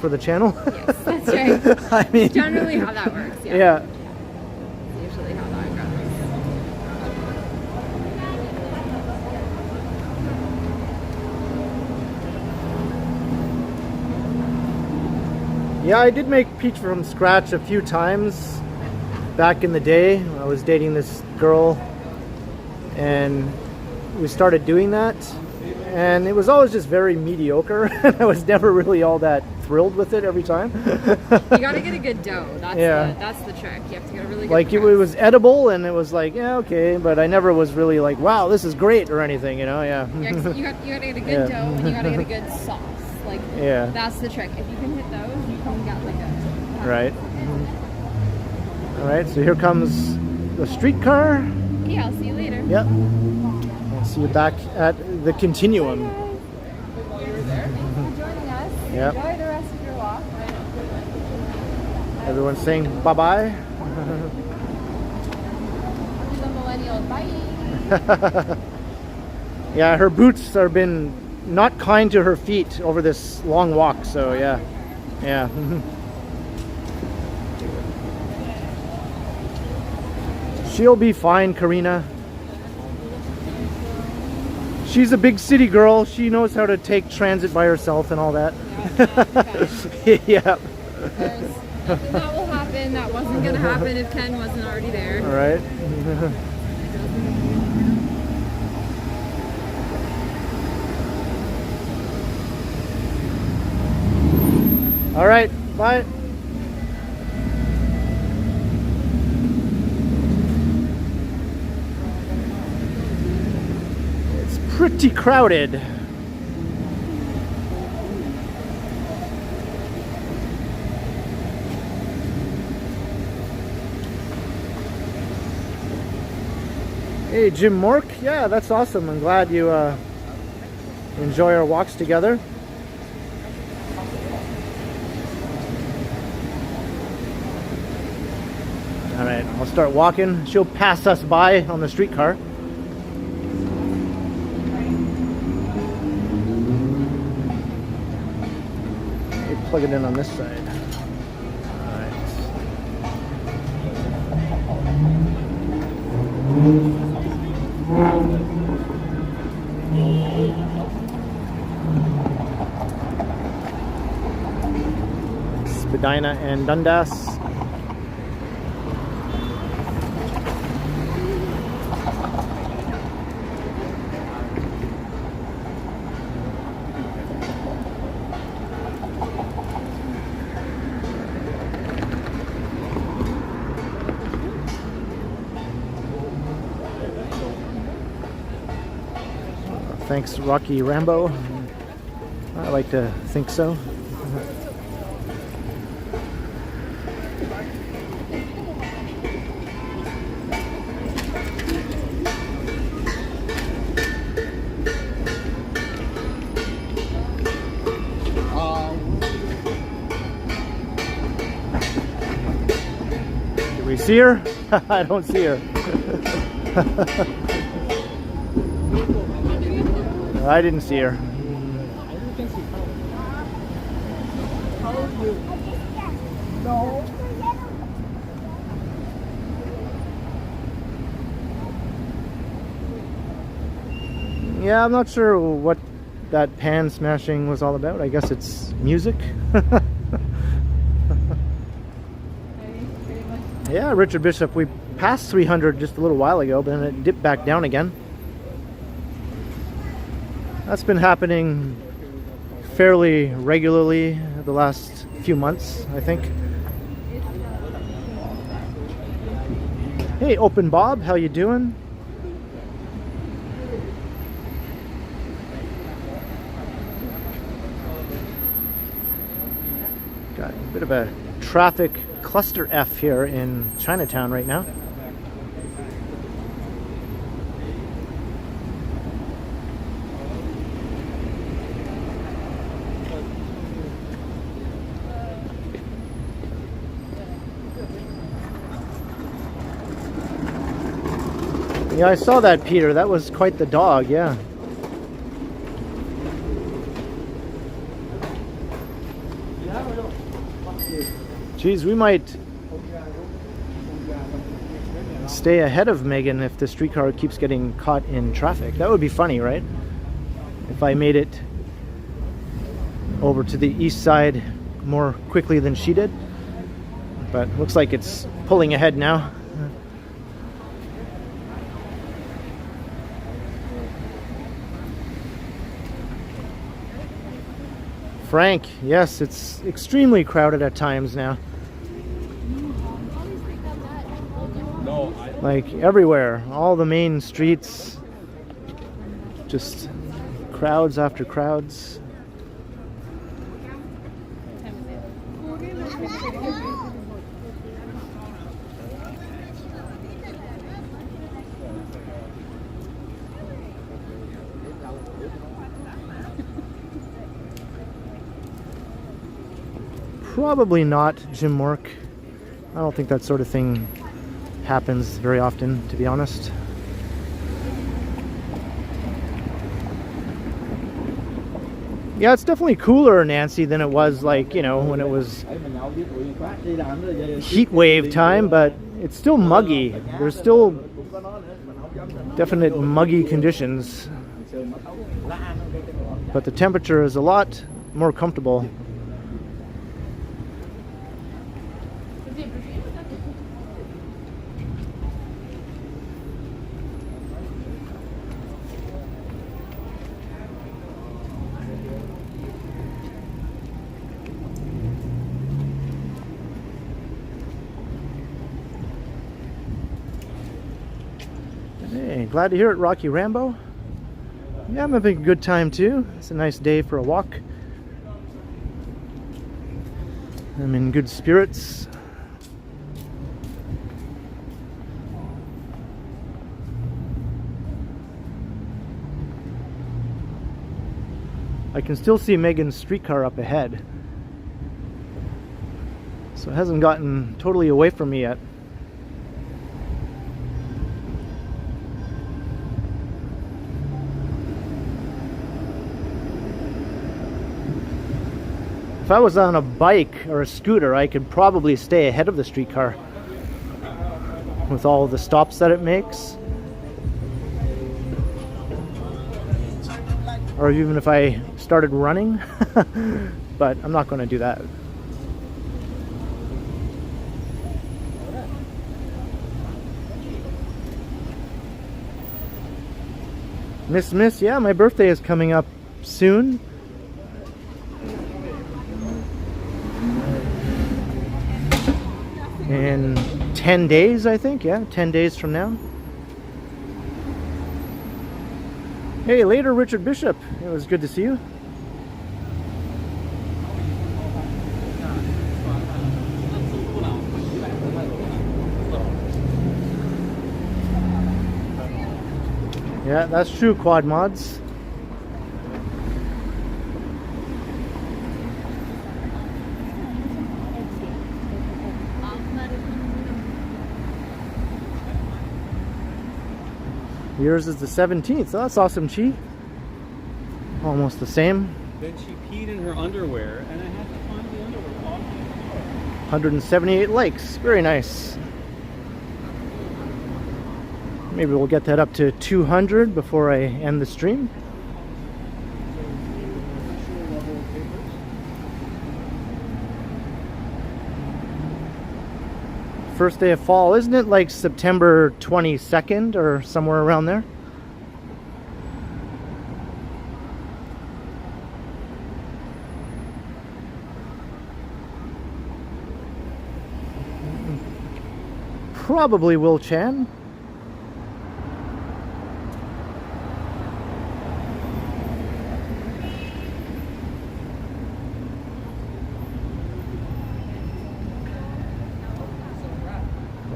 the channel. Yes, that's right. I mean, Generally how that works, yeah. yeah. That's usually how that goes. Yeah, I did make Peach from scratch a few times back in the day. I was dating this girl and we started doing that. And it was always just very mediocre. I was never really all that thrilled with it every time. You gotta get a good dough. That's Yeah. that's the trick. You have to get a really good Like it press. was edible and it was like, yeah, okay. But I never was really like, wow, this is great or anything, you know, yeah. Yeah, 'cause you gotta get a good Yeah. dough and you gotta get a good sauce. Like Yeah. that's the trick. If you can hit those, you can get like a Right. All right, so here comes the streetcar. Yeah, I'll see you later. Yep. I'll see you back at the Continuum. Thanks for joining us. Yep. Enjoy the rest of your walk. Everyone's saying bye-bye. The millennial bye. Yeah, her boots have been not kind to her feet over this long walk, so yeah. Yeah. She'll be fine, Karina. She's a big city girl. She knows how to take transit by herself and all that. Yeah. There's nothing that will happen that wasn't going to happen if Ken wasn't already there. All right. All right. Bye. It's pretty crowded. Hey, Jim Mork. Yeah, that's awesome. I'm glad you enjoy our walks together. All right, I'll start walking. She'll pass us by on the streetcar. Plug it in on this side. All right. Spadina and Dundas. Thanks, Rocky Rambo. I like to think so. Do we see her? I don't see her. I didn't see her. Yeah, I'm not sure what that pan smashing was all about. I guess it's music. Yeah, Richard Bishop, we passed 300 just a little while ago, but then it dipped back down again. That's been happening fairly regularly the last few months, I think. Hey, Open Bob, how you doing? Got a bit of a traffic cluster F here in Chinatown right now. Yeah, I saw that, Peter. That was quite the dog, yeah. Geez, we might stay ahead of Meghan if the streetcar keeps getting caught in traffic. That would be funny, right? If I made it over to the east side more quickly than she did. But looks like it's pulling ahead now. Frank, yes, it's extremely crowded at times now. Like everywhere, all the main streets, just crowds after crowds. Probably not, Jim Work. I don't think that sort of thing happens very often, to be honest. Yeah, it's definitely cooler, Nancy, than it was, like, you know, when it was heat wave time, but it's still muggy. There's still definite muggy conditions. But the temperature is a lot more comfortable. Hey, glad to hear it, Rocky Rambo. Yeah, I'm having a good time too. It's a nice day for a walk. I'm in good spirits. I can still see Megan's streetcar up ahead. So it hasn't gotten totally away from me yet. If I was on a bike or a scooter, I could probably stay ahead of the streetcar with all the stops that it makes. Or even if I started running, but I'm not going to do that. Miss, yeah, my birthday is coming up soon. In 10 days, I think. Yeah, 10 days from now. Hey, later, Richard Bishop. It was good to see you. Yeah, that's true, Quad Mods. Yours is the 17th. Oh, that's awesome, Chi. Almost the same. Then she peed in her underwear, and I had to find the underwear off the floor. 178 likes. Very nice. Maybe we'll get that up to 200 before I end the stream. First day of fall, isn't it like September 22nd or somewhere around there? Probably Will Chan.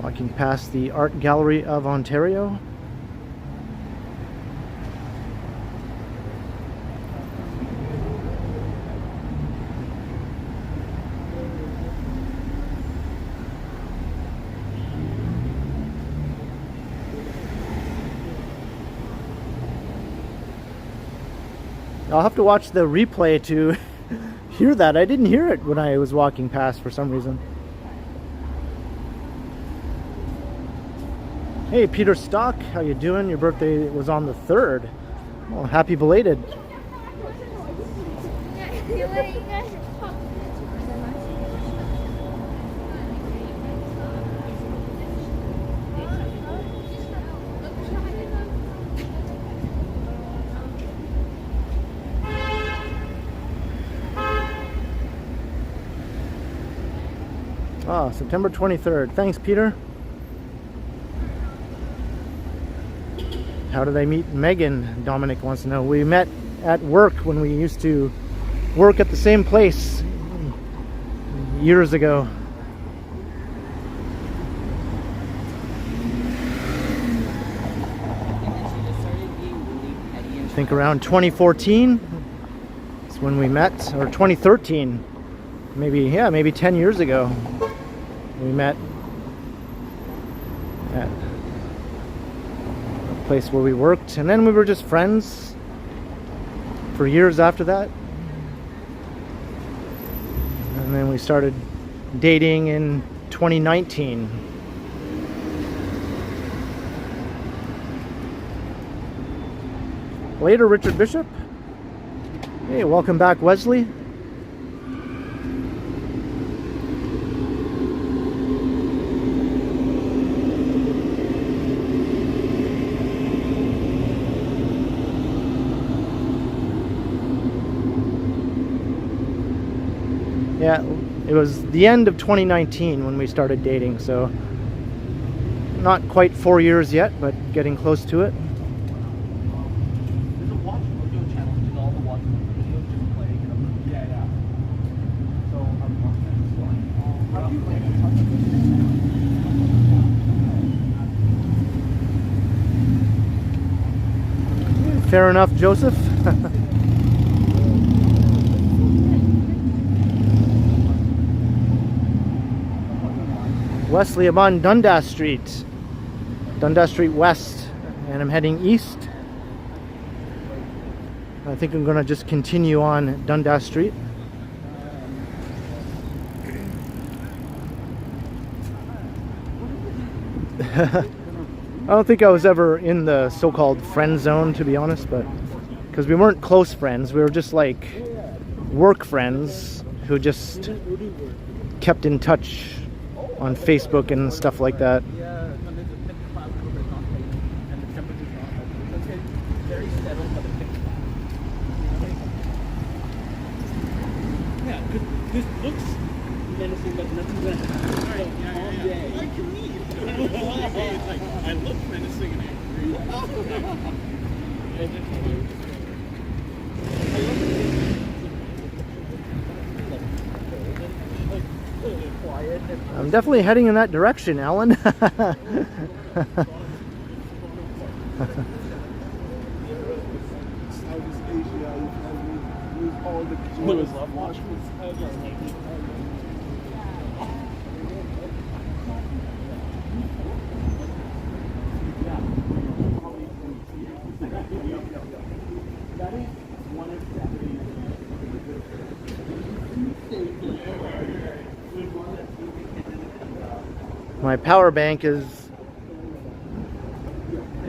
Walking past the Art Gallery of Ontario. I'll have to watch the replay to hear that. I didn't hear it when I was walking past for some reason. Hey, Peter Stock, how you doing? Your birthday was on the 3rd. Well, happy belated. Ah, September 23rd. Thanks, Peter. How did I meet Meghan? Dominic wants to know. We met at work when we used to work at the same place years ago. I think around 2014 is when we met, or 2013. Maybe 10 years ago we met at a place where we worked, and then we were just friends for years after that, and then we started dating in 2019. Later, Richard Bishop. Hey, welcome back, Wesley. Yeah, it was the end of 2019 when we started dating, so not quite 4 years yet, but getting close to it. There's a watch video channel which is all the watch videos just playing. Yeah. So I'm watching. How do you play? Fair enough, Joseph. Wesley, I'm on Dundas Street West, and I'm heading east. I think I'm gonna just continue on Dundas Street. I don't think I was ever in the so-called friend zone, to be honest, but because we weren't close friends, we were just like work friends who just kept in touch on Facebook and stuff like that. Yeah, and there's a thick cloud cover on and the temperature's not. It's very Yeah, because this looks menacing, but nothing's gonna happen. Right, yeah. Like me. It's like, I look menacing and angry. I'm definitely heading in that direction, Alan. Southeast Asia, use all the Lewis love watch. My power bank is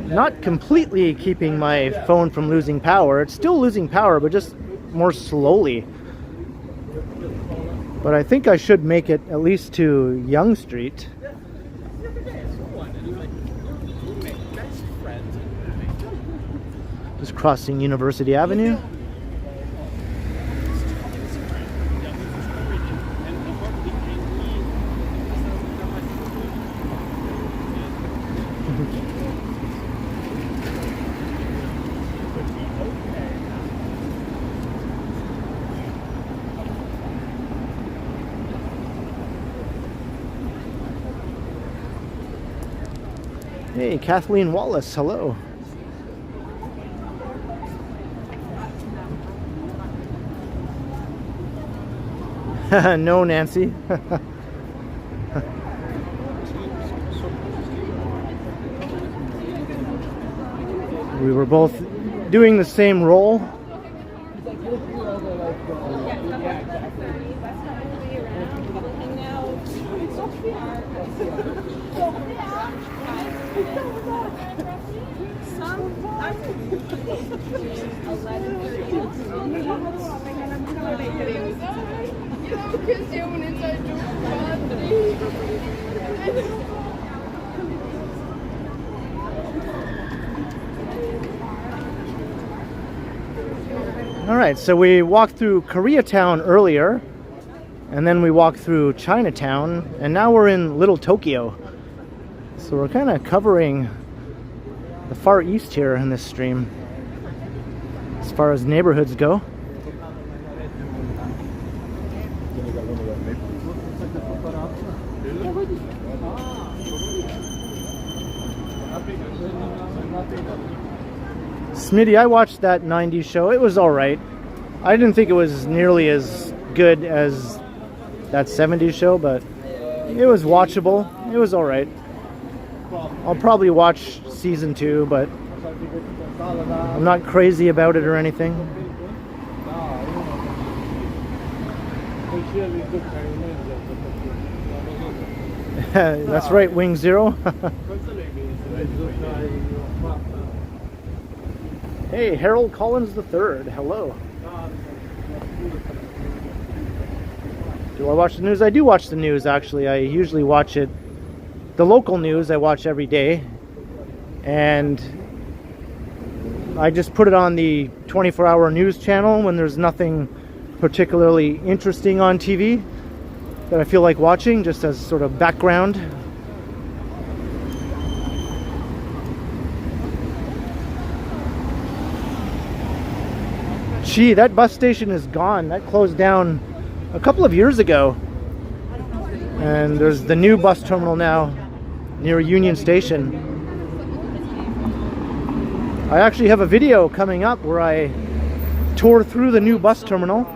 not completely keeping my phone from losing power. It's still losing power, but just more slowly. But I think I should make it at least to Yonge Street. Just crossing University Avenue. Hey, Kathleen Wallace, hello. No, Nancy. We were both doing the same role. All right, so we walked through Koreatown earlier, and then we walked through Chinatown, and now we're in Little Tokyo. So we're kind of covering the Far East here in this stream, as far as neighborhoods go. Smitty, I watched that 90s show. It was alright. I didn't think it was nearly as good as that 70s show, but it was watchable. It was alright. I'll probably watch season 2, but I'm not crazy about it or anything. That's right, Wing Zero. Hey, Harold Collins III, hello. Do I watch the news? I do watch the news, actually. I usually watch it. The local news I watch every day. And I just put it on the 24-hour news channel when there's nothing particularly interesting on TV that I feel like watching, just as sort of background. Gee, that bus station is gone. That closed down a couple of years ago. And there's the new bus terminal now near Union Station. I actually have a video coming up where I tour through the new bus terminal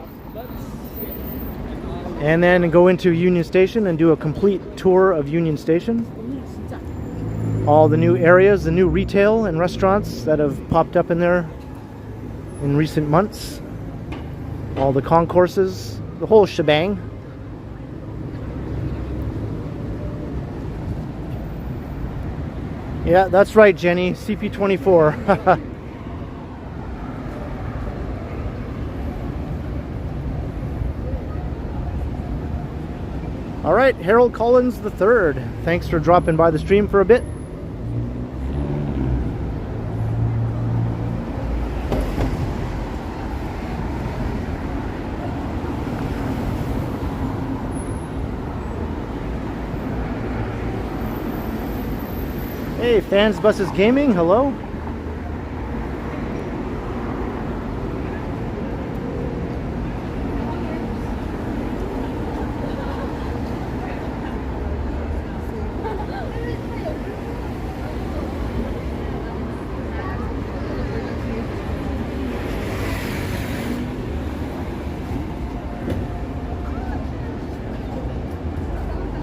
and then go into Union Station and do a complete tour of Union Station. All the new areas, the new retail and restaurants that have popped up in there in recent months, all the concourses, the whole shebang. Yeah, that's right, Jenny, CP24. All right, Harold Collins III, thanks for dropping by the stream for a bit. Hey, Fans Buses Gaming, hello.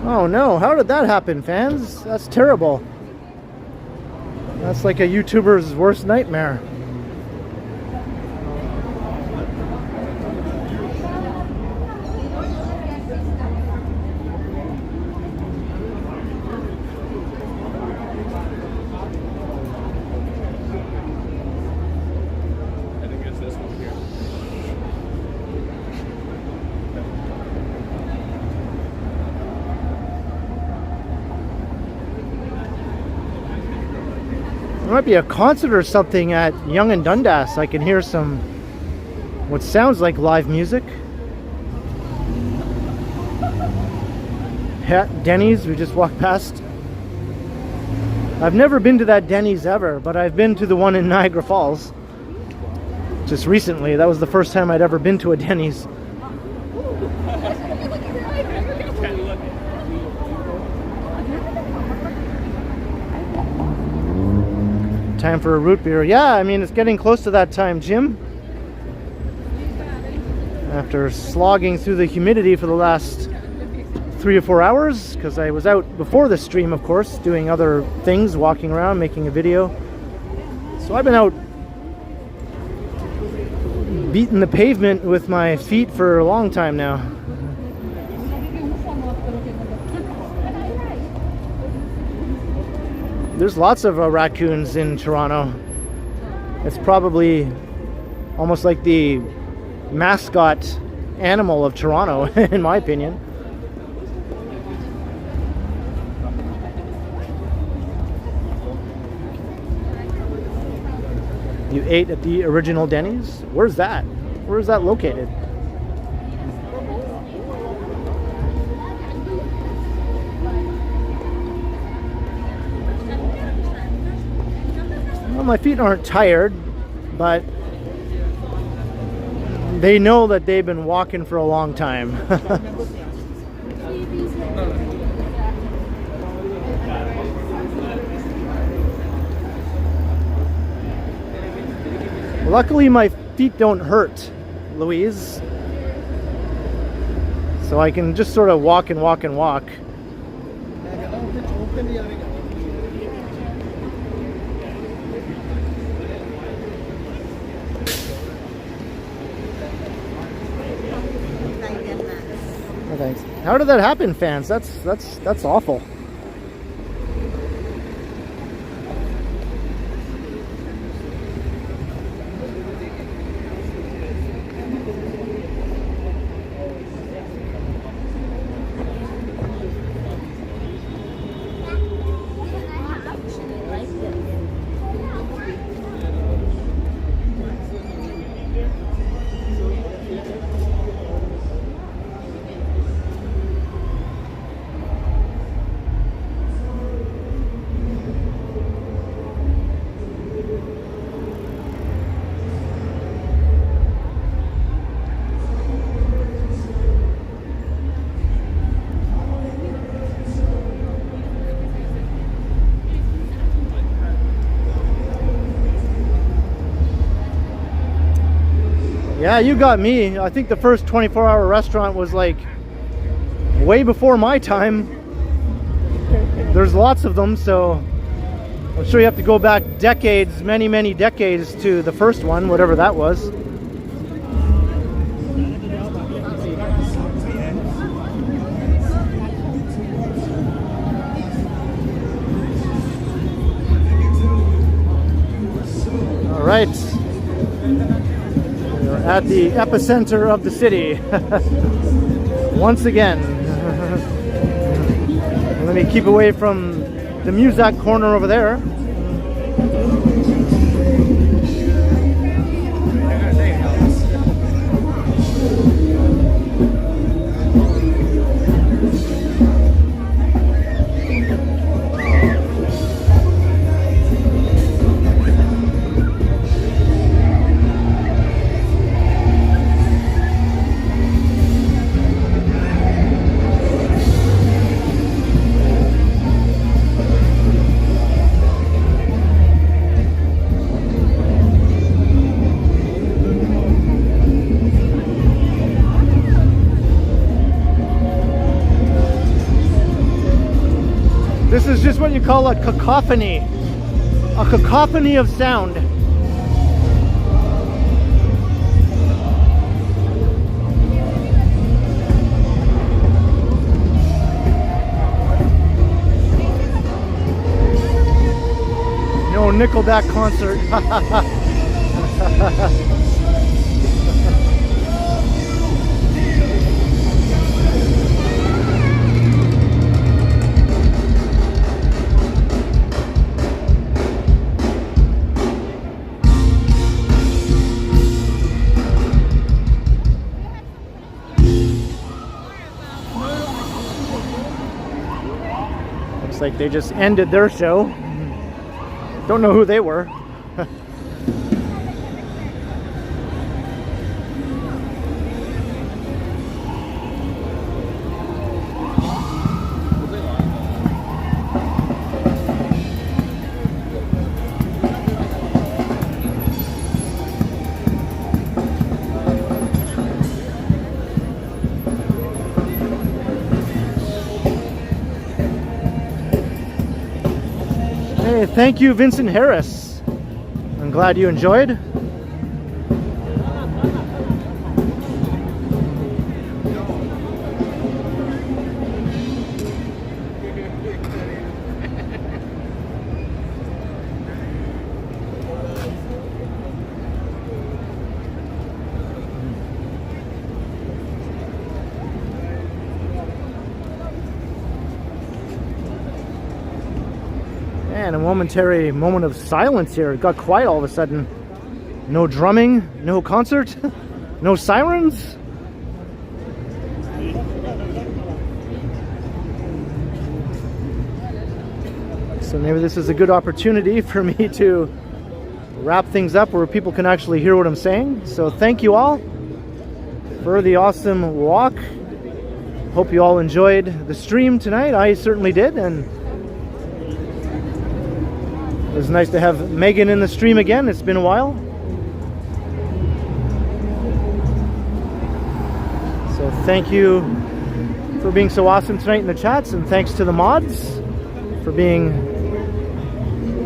Oh no, how did that happen, fans? That's terrible. That's like a YouTuber's worst nightmare. I think it's this one here. There might be a concert or something at Yonge and Dundas. I can hear some, what sounds like live music. Denny's, we just walked past. I've never been to that Denny's ever, but I've been to the one in Niagara Falls. Just recently, that was the first time I'd ever been to a Denny's. Time for a root beer. Yeah, I mean, it's getting close to that time, Jim. After slogging through the humidity for the last 3 or 4 hours, because I was out before the stream, of course, doing other things, walking around, making a video. So I've been out beating the pavement with my feet for a long time now. There's lots of raccoons in Toronto. It's probably almost like the mascot animal of Toronto, in my opinion. You ate at the original Denny's? Where's that? Where's that located? Well, my feet aren't tired, but they know that they've been walking for a long time. Luckily, my feet don't hurt, Louise. So I can just sort of walk and walk and walk. Oh, thanks. How did that happen, fans? That's awful. Yeah, you got me. I think the first 24-hour restaurant was like way before my time. There's lots of them, so I'm sure you have to go back decades, many decades to the first one, whatever that was. All right. At the epicenter of the city once again. Let me keep away from the Muzak corner over there. This is just what you call a cacophony. A cacophony of sound. No Nickelback concert. Looks like they just ended their show. Don't know who they were. Hey, thank you, Vincent Harris. I'm glad you enjoyed. And a momentary moment of silence here. It got quiet all of a sudden. No drumming, no concert, no sirens. So maybe this is a good opportunity for me to wrap things up where people can actually hear what I'm saying. So thank you all for the awesome walk. Hope you all enjoyed the stream tonight. I certainly did, and it was nice to have Megan in the stream again. It's been a while. So thank you for being so awesome tonight in the chats, and thanks to the mods for being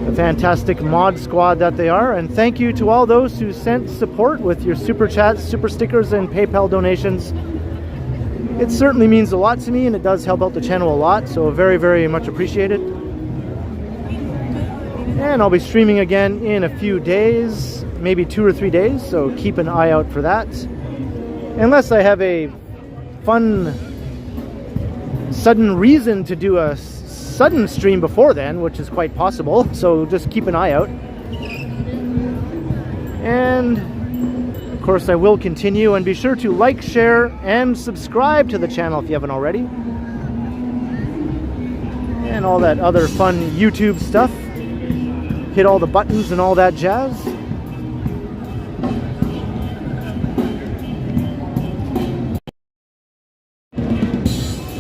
a fantastic mod squad that they are. And thank you to all those who sent support with your super chats, super stickers, and PayPal donations. It certainly means a lot to me, and it does help out the channel a lot, so very, very much appreciated. And I'll be streaming again in a few days, maybe 2 or 3 days, so keep an eye out for that. Unless I have a fun, sudden reason to do a sudden stream before then, which is quite possible, so just keep an eye out. And of course I will continue, and be sure to like, share, and subscribe to the channel if you haven't already. And all that other fun YouTube stuff. Hit all the buttons and all that jazz.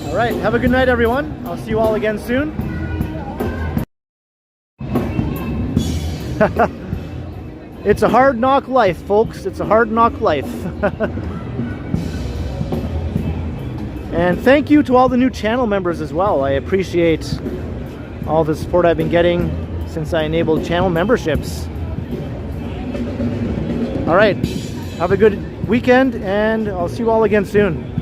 All right, have a good night, everyone. I'll see you all again soon. It's a hard knock life, folks. It's a hard knock life. And thank you to all the new channel members as well. I appreciate all the support I've been getting since I enabled channel memberships. All right, have a good weekend, and I'll see you all again soon.